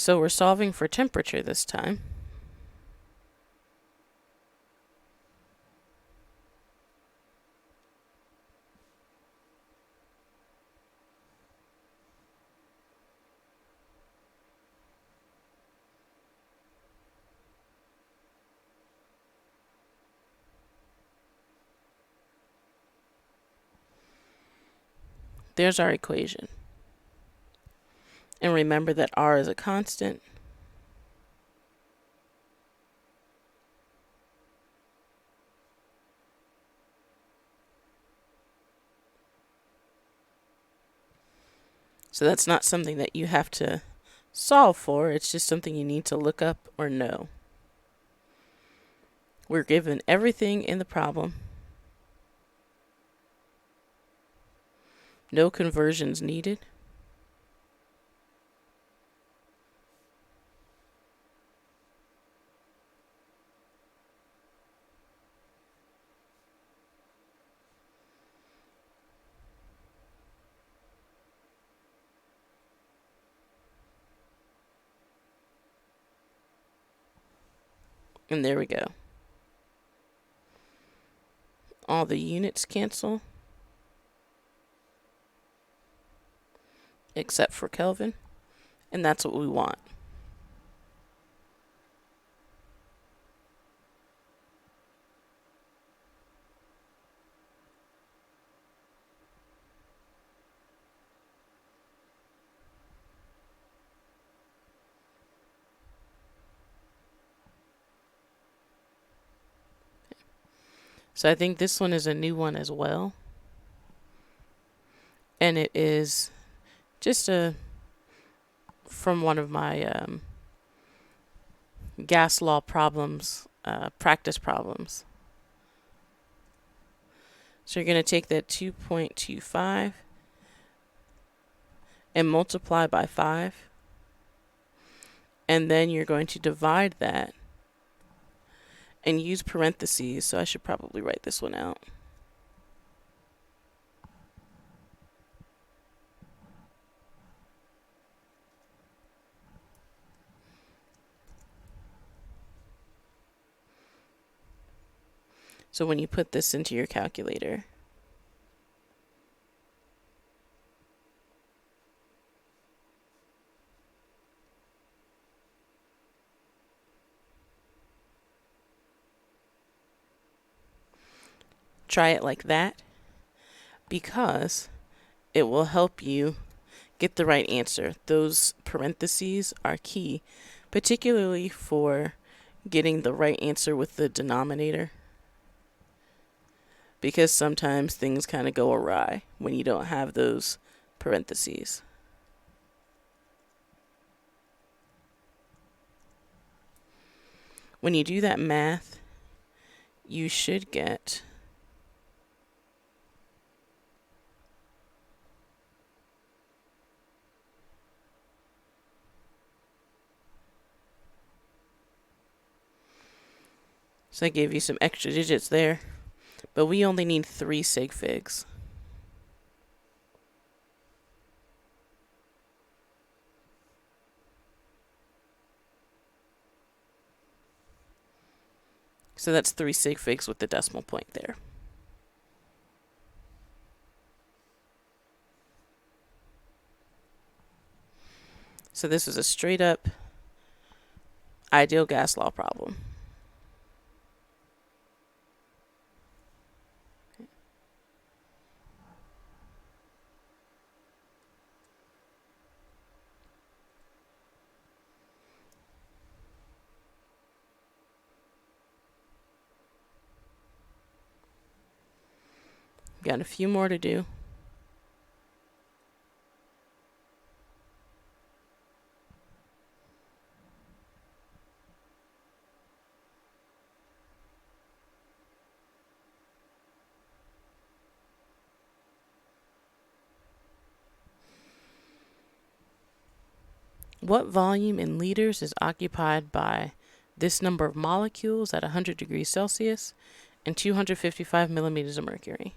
So we're solving for temperature this time. There's our equation. And remember that R is a constant. So that's not something that you have to solve for. It's just something you need to look up or know. We're given everything in the problem. No conversions needed. And there we go. All the units cancel, except for Kelvin, and that's what we want. So I think this one is a new one as well. And it is just from one of my gas law problems, practice problems. So you're going to take that 2.25 and multiply by 5. And then you're going to divide that and use parentheses. So I should probably write this one out. So when you put this into your calculator, try it like that, because it will help you get the right answer. Those parentheses are key, particularly for getting the right answer with the denominator, because sometimes things kind of go awry when you don't have those parentheses. When you do that math, you should get so I gave you some extra digits there, but we only need 3 sig figs. So that's 3 sig figs with the decimal point there. So this is a straight up ideal gas law problem. Got a few more to do. What volume in liters is occupied by this number of molecules at 100 degrees Celsius and 255 millimeters of mercury?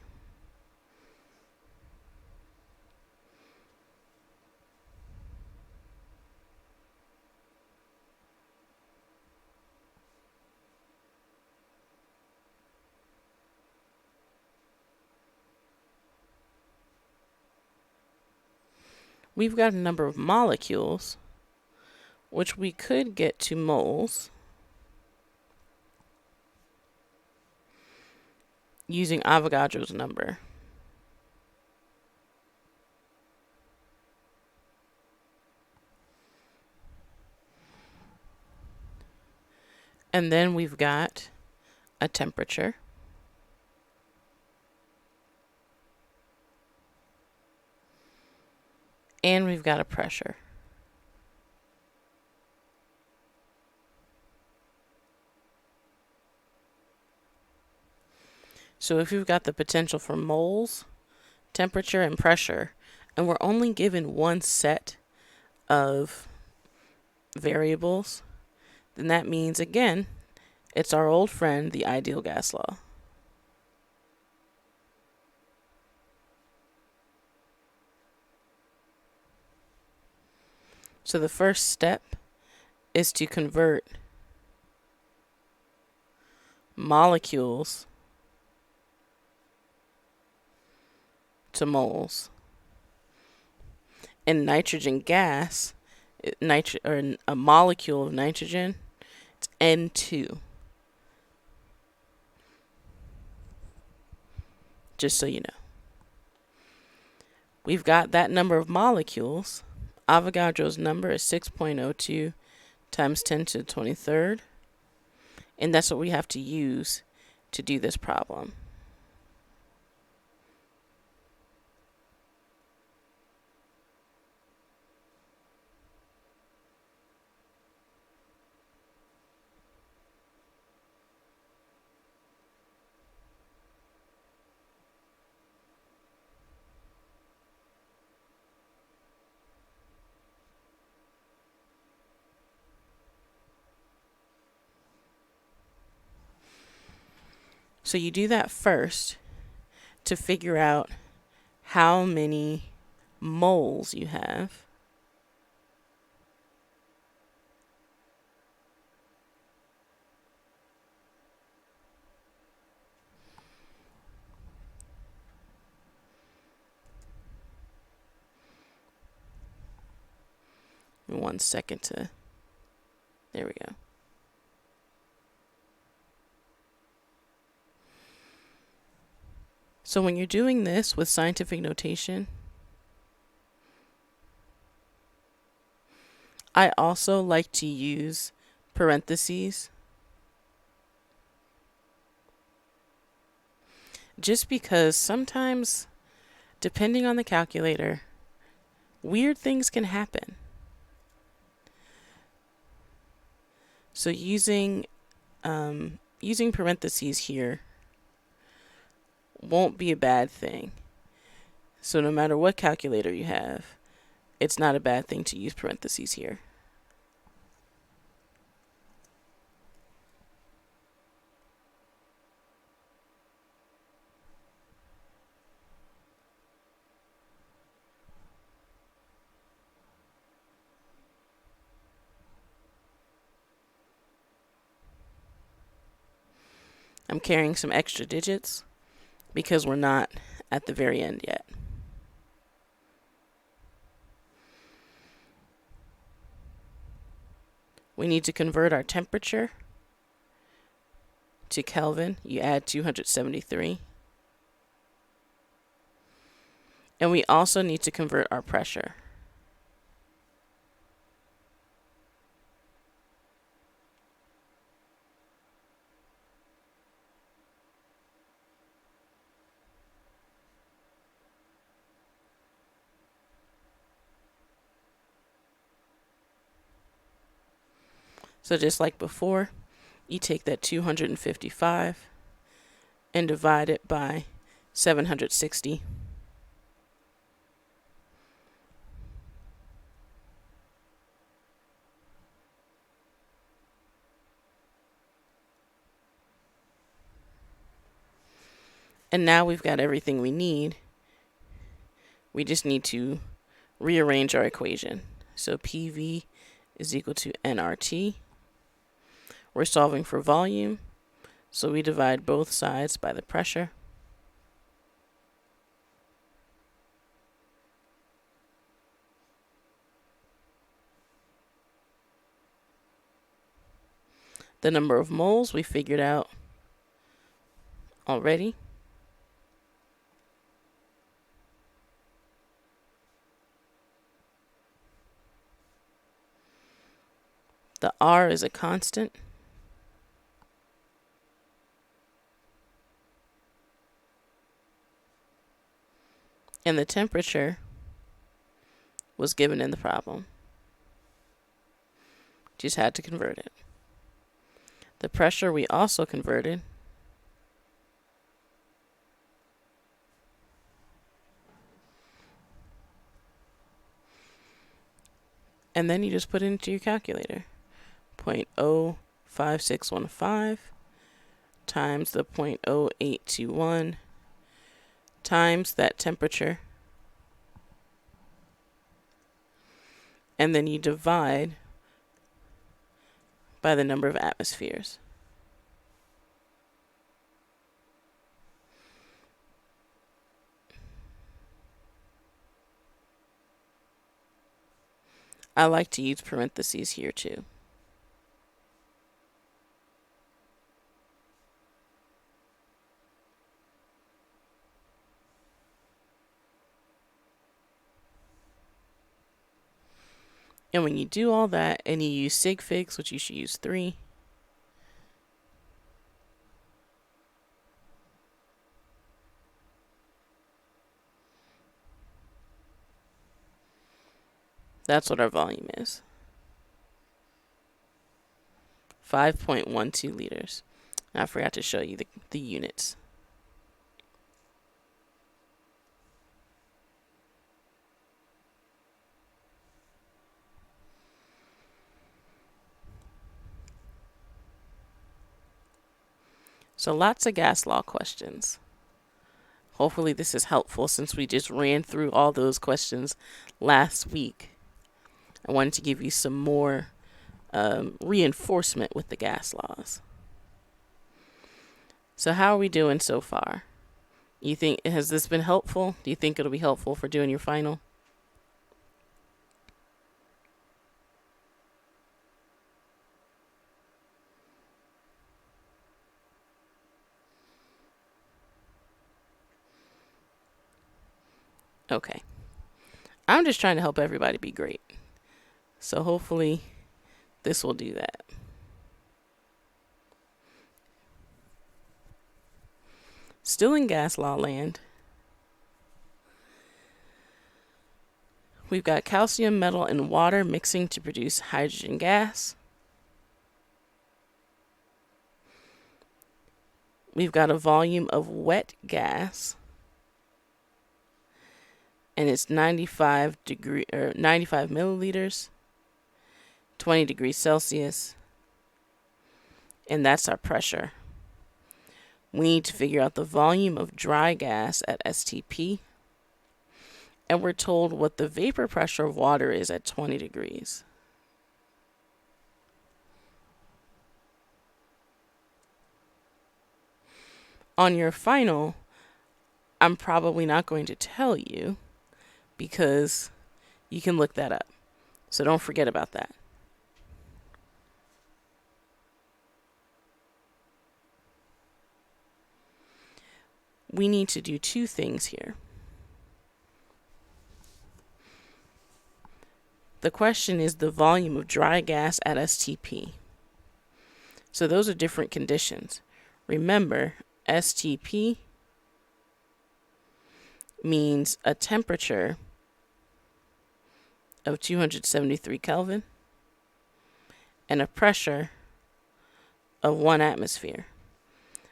We've got a number of molecules, which we could get to moles using Avogadro's number. And then we've got a temperature. And we've got a pressure. So if we've got the potential for moles, temperature, and pressure, and we're only given one set of variables, then that means, again, it's our old friend, the ideal gas law. So the first step is to convert molecules to moles. In nitrogen gas, a molecule of nitrogen, it's N2. Just so you know. We've got that number of molecules. Avogadro's number is 6.02 times 10 to the 23rd. And that's what we have to use to do this problem. So you do that first to figure out how many moles you have. In 1 second to, there we go. So when you're doing this with scientific notation, I also like to use parentheses, just because sometimes, depending on the calculator, weird things can happen. So using parentheses here won't be a bad thing. So no matter what calculator you have, it's not a bad thing to use parentheses here. I'm carrying some extra digits because we're not at the very end yet. We need to convert our temperature to Kelvin. You add 273. And we also need to convert our pressure. So just like before, you take that 255 and divide it by 760. And now we've got everything we need. We just need to rearrange our equation. So PV is equal to nRT. We're solving for volume, so we divide both sides by the pressure. The number of moles we figured out already. The R is a constant. And the temperature was given in the problem. Just had to convert it. The pressure we also converted. And then you just put it into your calculator. 0.05615 times the 0.0821 times that temperature. And then you divide by the number of atmospheres. I like to use parentheses here too. And when you do all that and you use sig figs, which you should use 3, that's what our volume is. 5.12 liters. I forgot to show you the units. So lots of gas law questions. Hopefully this is helpful since we just ran through all those questions last week. I wanted to give you some more reinforcement with the gas laws. So how are we doing so far? You think, has this been helpful? Do you think it'll be helpful for doing your final? Okay. I'm just trying to help everybody be great. So hopefully this will do that. Still in gas law land. We've got calcium, metal, and water mixing to produce hydrogen gas. We've got a volume of wet gas, and it's 95 milliliters, 20 degrees Celsius, and that's our pressure. We need to figure out the volume of dry gas at STP, and we're told what the vapor pressure of water is at 20 degrees. On your final, I'm probably not going to tell you because you can look that up. So don't forget about that. We need to do 2 things here. The question is the volume of dry gas at STP. So those are different conditions. Remember, STP means a temperature of 273 Kelvin and a pressure of 1 atmosphere,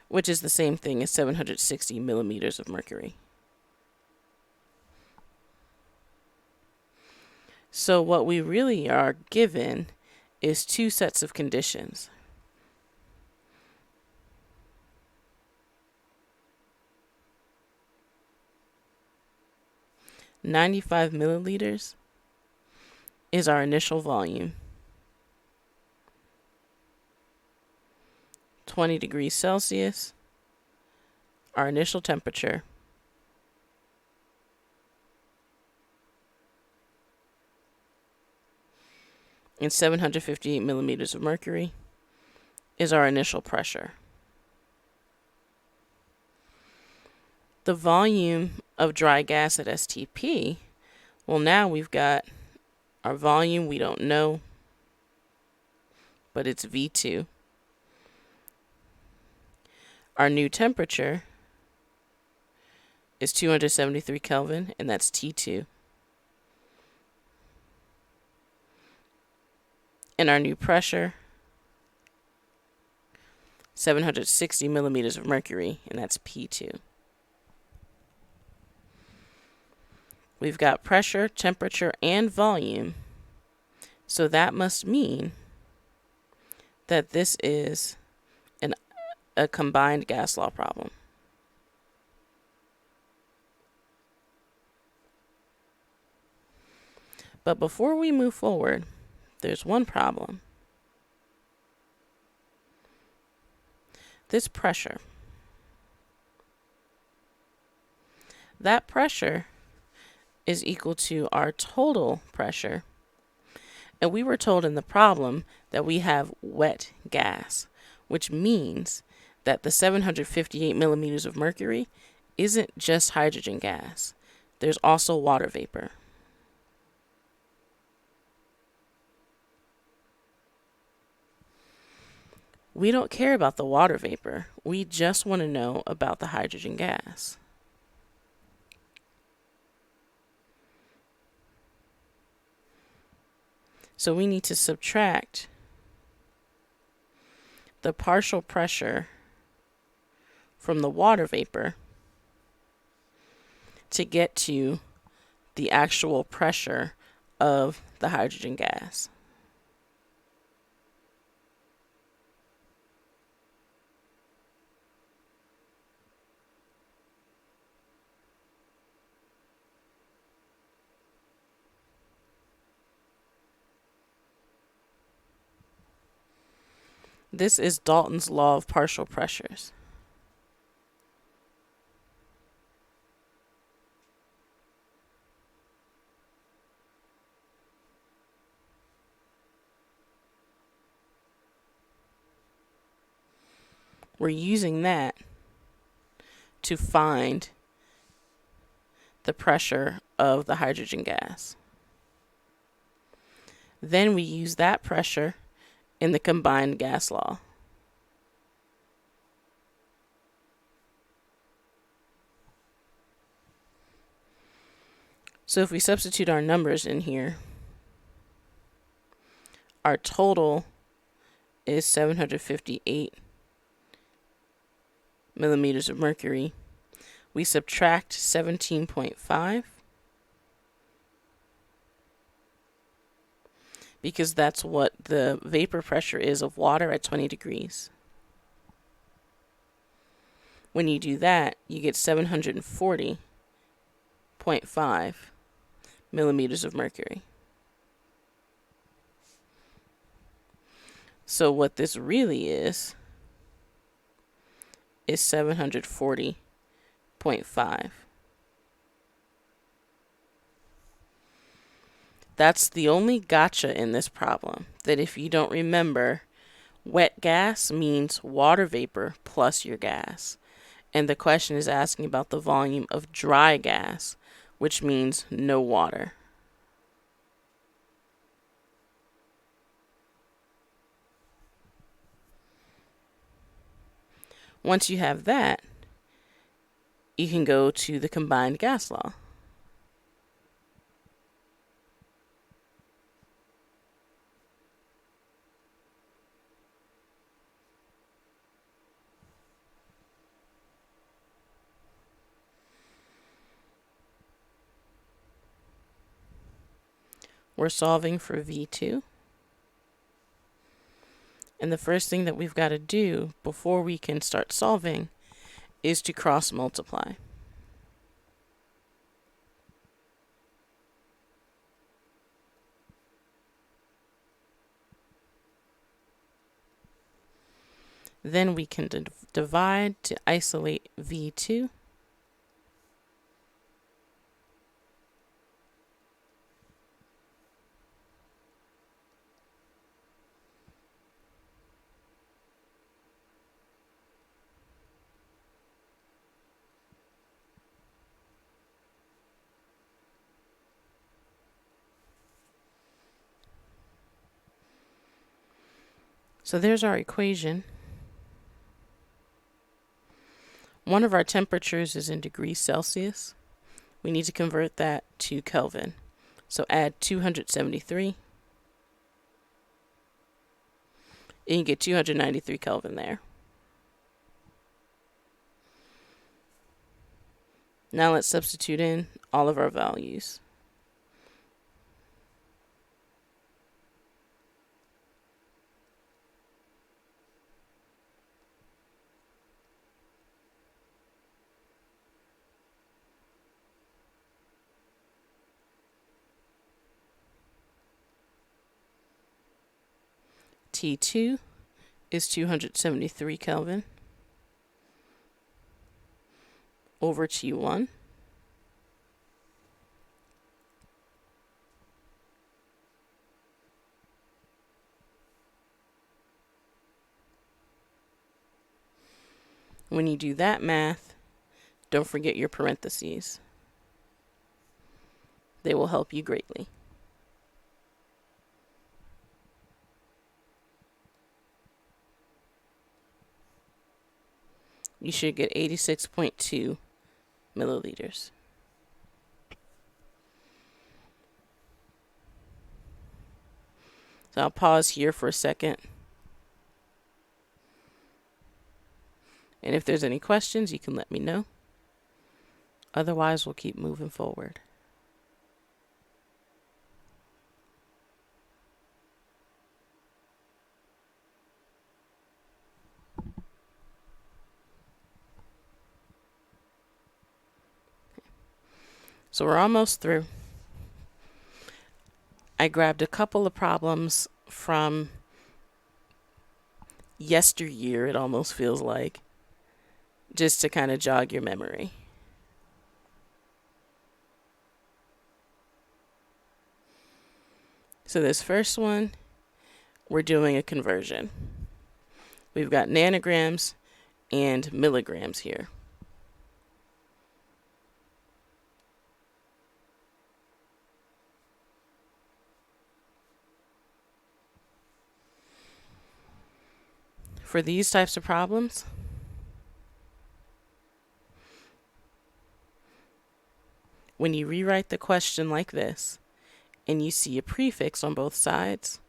which is the same thing as 760 millimeters of mercury. So what we really are given is 2 sets of conditions. "95 milliliters is our initial volume. 20 degrees Celsius, our initial temperature. And 758 millimeters of mercury is our initial pressure. The volume of dry gas at STP, well, now we've got our volume, we don't know, but it's V2. Our new temperature is 273 Kelvin, and that's T2. And our new pressure, 760 millimeters of mercury, and that's P2. We've got pressure, temperature, and volume. So that must mean that this is a combined gas law problem. But before we move forward, there's one problem. This pressure. That pressure is equal to our total pressure And we were told in the problem that we have wet gas, which means that the 758 millimeters of mercury isn't just hydrogen gas. There's also water vapor. We don't care about the water vapor. We just want to know about the hydrogen gas. So we need to subtract the partial pressure from the water vapor to get to the actual pressure of the hydrogen gas. This is Dalton's law of partial pressures. We're using that to find the pressure of the hydrogen gas. Then we use that pressure in the combined gas law. So if we substitute our numbers in here, our total is 758 millimeters of mercury. We subtract 17.5 because that's what the vapor pressure is of water at 20 degrees. When you do that, you get 740.5 millimeters of mercury. So what this really is 740.5. That's the only gotcha in this problem, that if you don't remember, wet gas means water vapor plus your gas. And the question is asking about the volume of dry gas, which means no water. Once you have that, you can go to the combined gas law. We're solving for V2. And the first thing that we've got to do before we can start solving is to cross multiply. Then we can divide to isolate V2. So there's our equation. One of our temperatures is in degrees Celsius. We need to convert that to Kelvin. So add 273. And you get 293 Kelvin there. Now let's substitute in all of our values. T2 is 273 Kelvin over T1. When you do that math, don't forget your parentheses. They will help you greatly. You should get 86.2 milliliters. So I'll pause here for a second. And if there's any questions, you can let me know. Otherwise, we'll keep moving forward. So we're almost through. I grabbed a couple of problems from yesteryear, it almost feels like, just to kind of jog your memory. So this first one, we're doing a conversion. We've got nanograms and milligrams here. For these types of problems, when you rewrite the question like this and you see a prefix on both sides,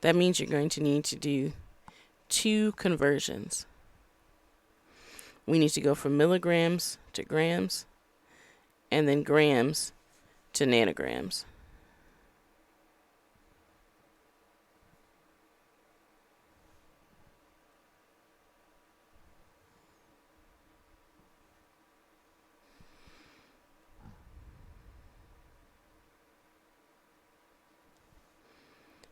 that means you're going to need to do two conversions. We need to go from milligrams to grams and then grams to nanograms.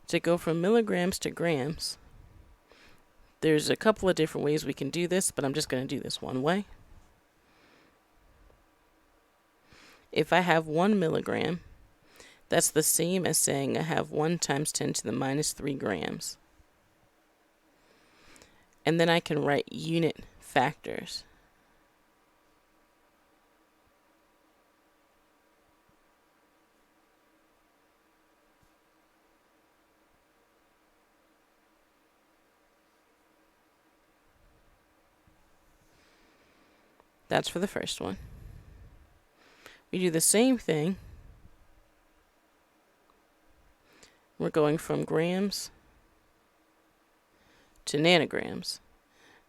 To go from milligrams to grams, there's a couple of different ways we can do this, but I'm just going to do this one way. If I have 1 milligram, that's the same as saying I have 1 times 10 to the minus 3 grams. And then I can write unit factors. That's for the first one. We do the same thing. We're going from grams to nanograms.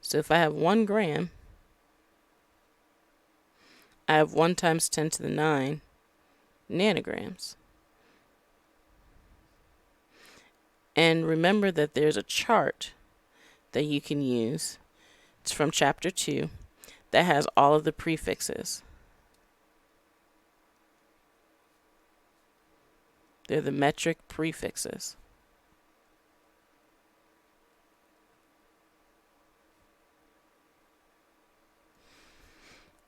So if I have 1 gram, I have 1 times 10 to the 9 nanograms. And remember that there's a chart that you can use. It's from chapter 2 that has all of the prefixes. They're the metric prefixes.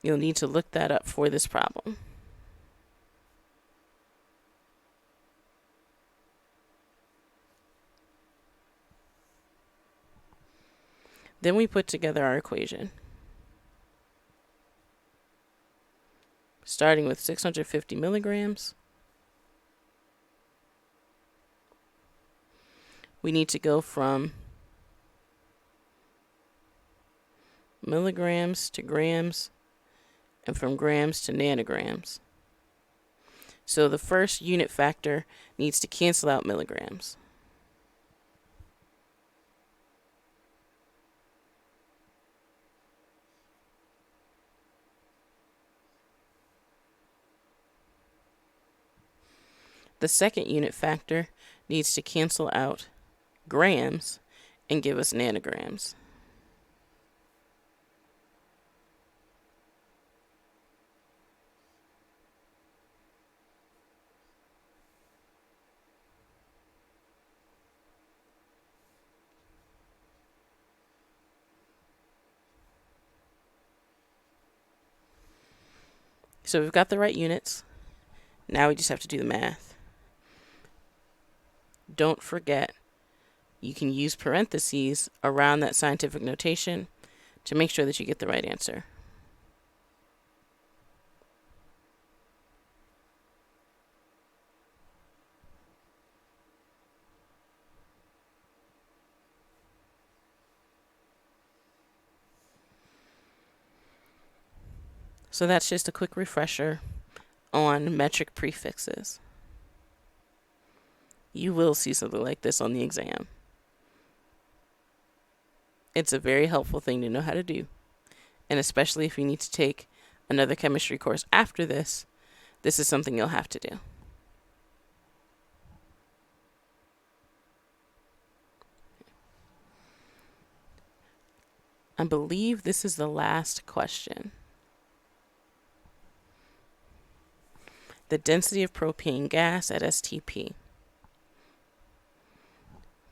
You'll need to look that up for this problem. Then we put together our equation. Starting with 650 milligrams, we need to go from milligrams to grams and from grams to nanograms. So the first unit factor needs to cancel out milligrams. The second unit factor needs to cancel out grams and give us nanograms. So we've got the right units. Now we just have to do the math. Don't forget, you can use parentheses around that scientific notation, to make sure that you get the right answer. So that's just a quick refresher on metric prefixes. You will see something like this on the exam. It's a very helpful thing to know how to do. And especially if you need to take another chemistry course after this, this is something you'll have to do. I believe this is the last question. The density of propane gas at STP.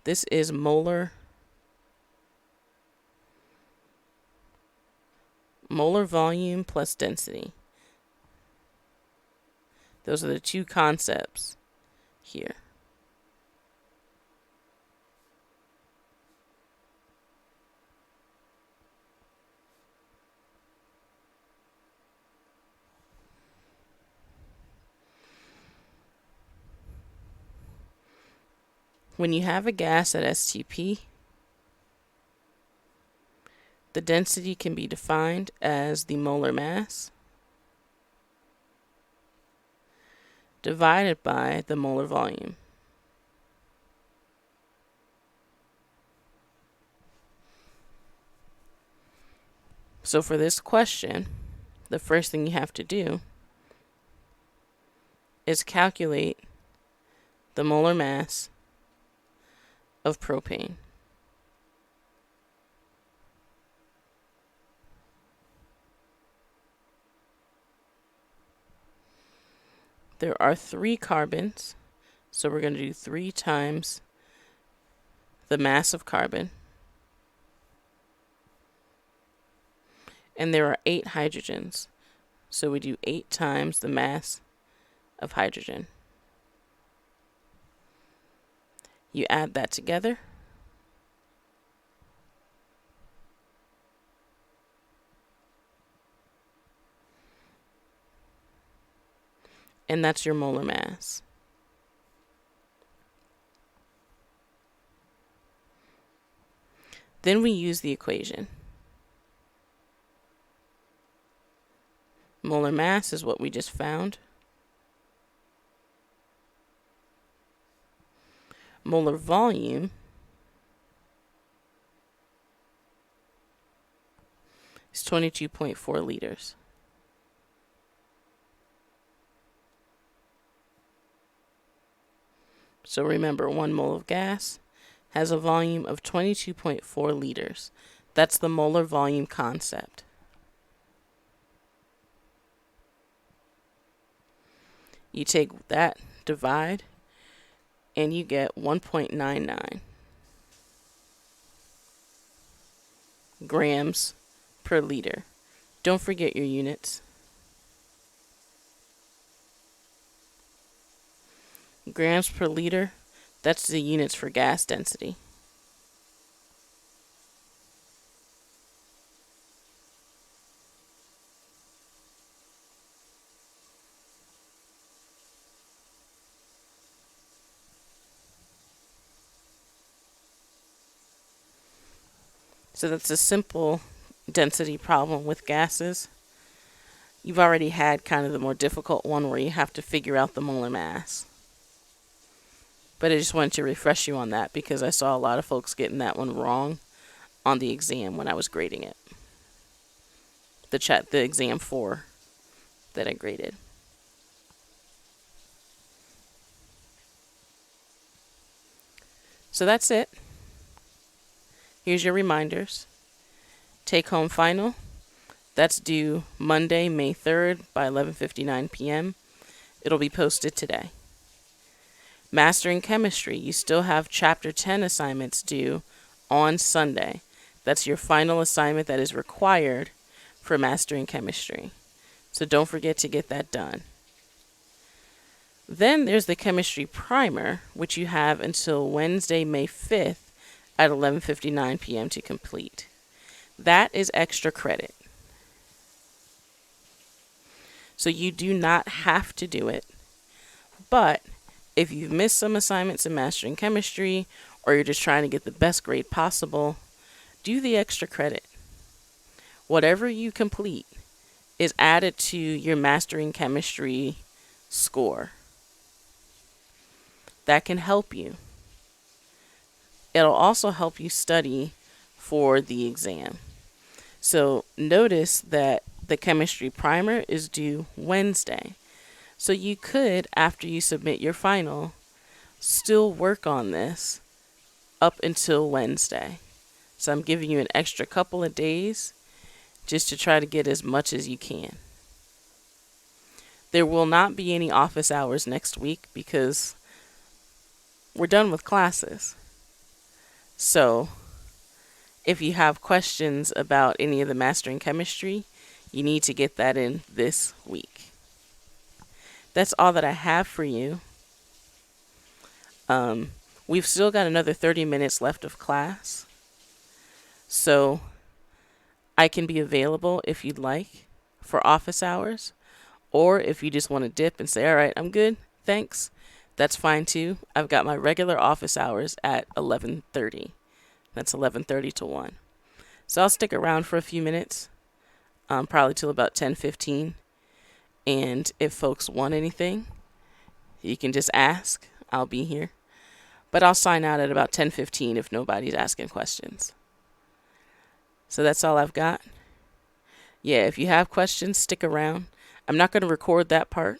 This is molar volume plus density. Those are the two concepts here. When you have a gas at STP, the density can be defined as the molar mass divided by the molar volume. So for this question, the first thing you have to do is calculate the molar mass of propane. There are 3 carbons, so we're going to do 3 times the mass of carbon. And there are 8 hydrogens, so we do 8 times the mass of hydrogen. You add that together, and that's your molar mass. Then we use the equation. Molar mass is what we just found. Molar volume is 22.4 liters. So remember, 1 mole of gas has a volume of 22.4 liters. That's the molar volume concept. You take that, divide, and you get 1.99 grams per liter. Don't forget your units. Grams per liter, that's the units for gas density. So that's a simple density problem with gases. You've already had kind of the more difficult one where you have to figure out the molar mass. But I just wanted to refresh you on that because I saw a lot of folks getting that one wrong on the exam when I was grading it. The exam 4 that I graded. So that's it. Here's your reminders. Take home final. That's due Monday, May 3rd by 11:59 p.m. It'll be posted today. Mastering Chemistry, you still have Chapter 10 assignments due on Sunday. That's your final assignment that is required for Mastering Chemistry. So don't forget to get that done. Then there's the Chemistry Primer, which you have until Wednesday, May 5th at 11:59 p.m. to complete. That is extra credit. So you do not have to do it. But if you've missed some assignments in mastering chemistry, or you're just trying to get the best grade possible, do the extra credit. Whatever you complete is added to your mastering chemistry score. That can help you. It'll also help you study for the exam. So notice that the chemistry primer is due Wednesday. So you could, after you submit your final, still work on this up until Wednesday. So I'm giving you an extra couple of days just to try to get as much as you can. There will not be any office hours next week because we're done with classes. So if you have questions about any of the mastering chemistry, you need to get that in this week. That's all that I have for you. We've still got another 30 minutes left of class. So I can be available if you'd like for office hours. Or if you just want to dip and say, all right, I'm good, thanks, that's fine too. I've got my regular office hours at 11:30. That's 11:30 to 1. So I'll stick around for a few minutes, probably till about 10:15. And if folks want anything, you can just ask. I'll be here. But I'll sign out at about 10:15 if nobody's asking questions. So that's all I've got. Yeah, if you have questions, stick around. I'm not going to record that part,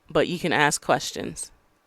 but you can ask questions.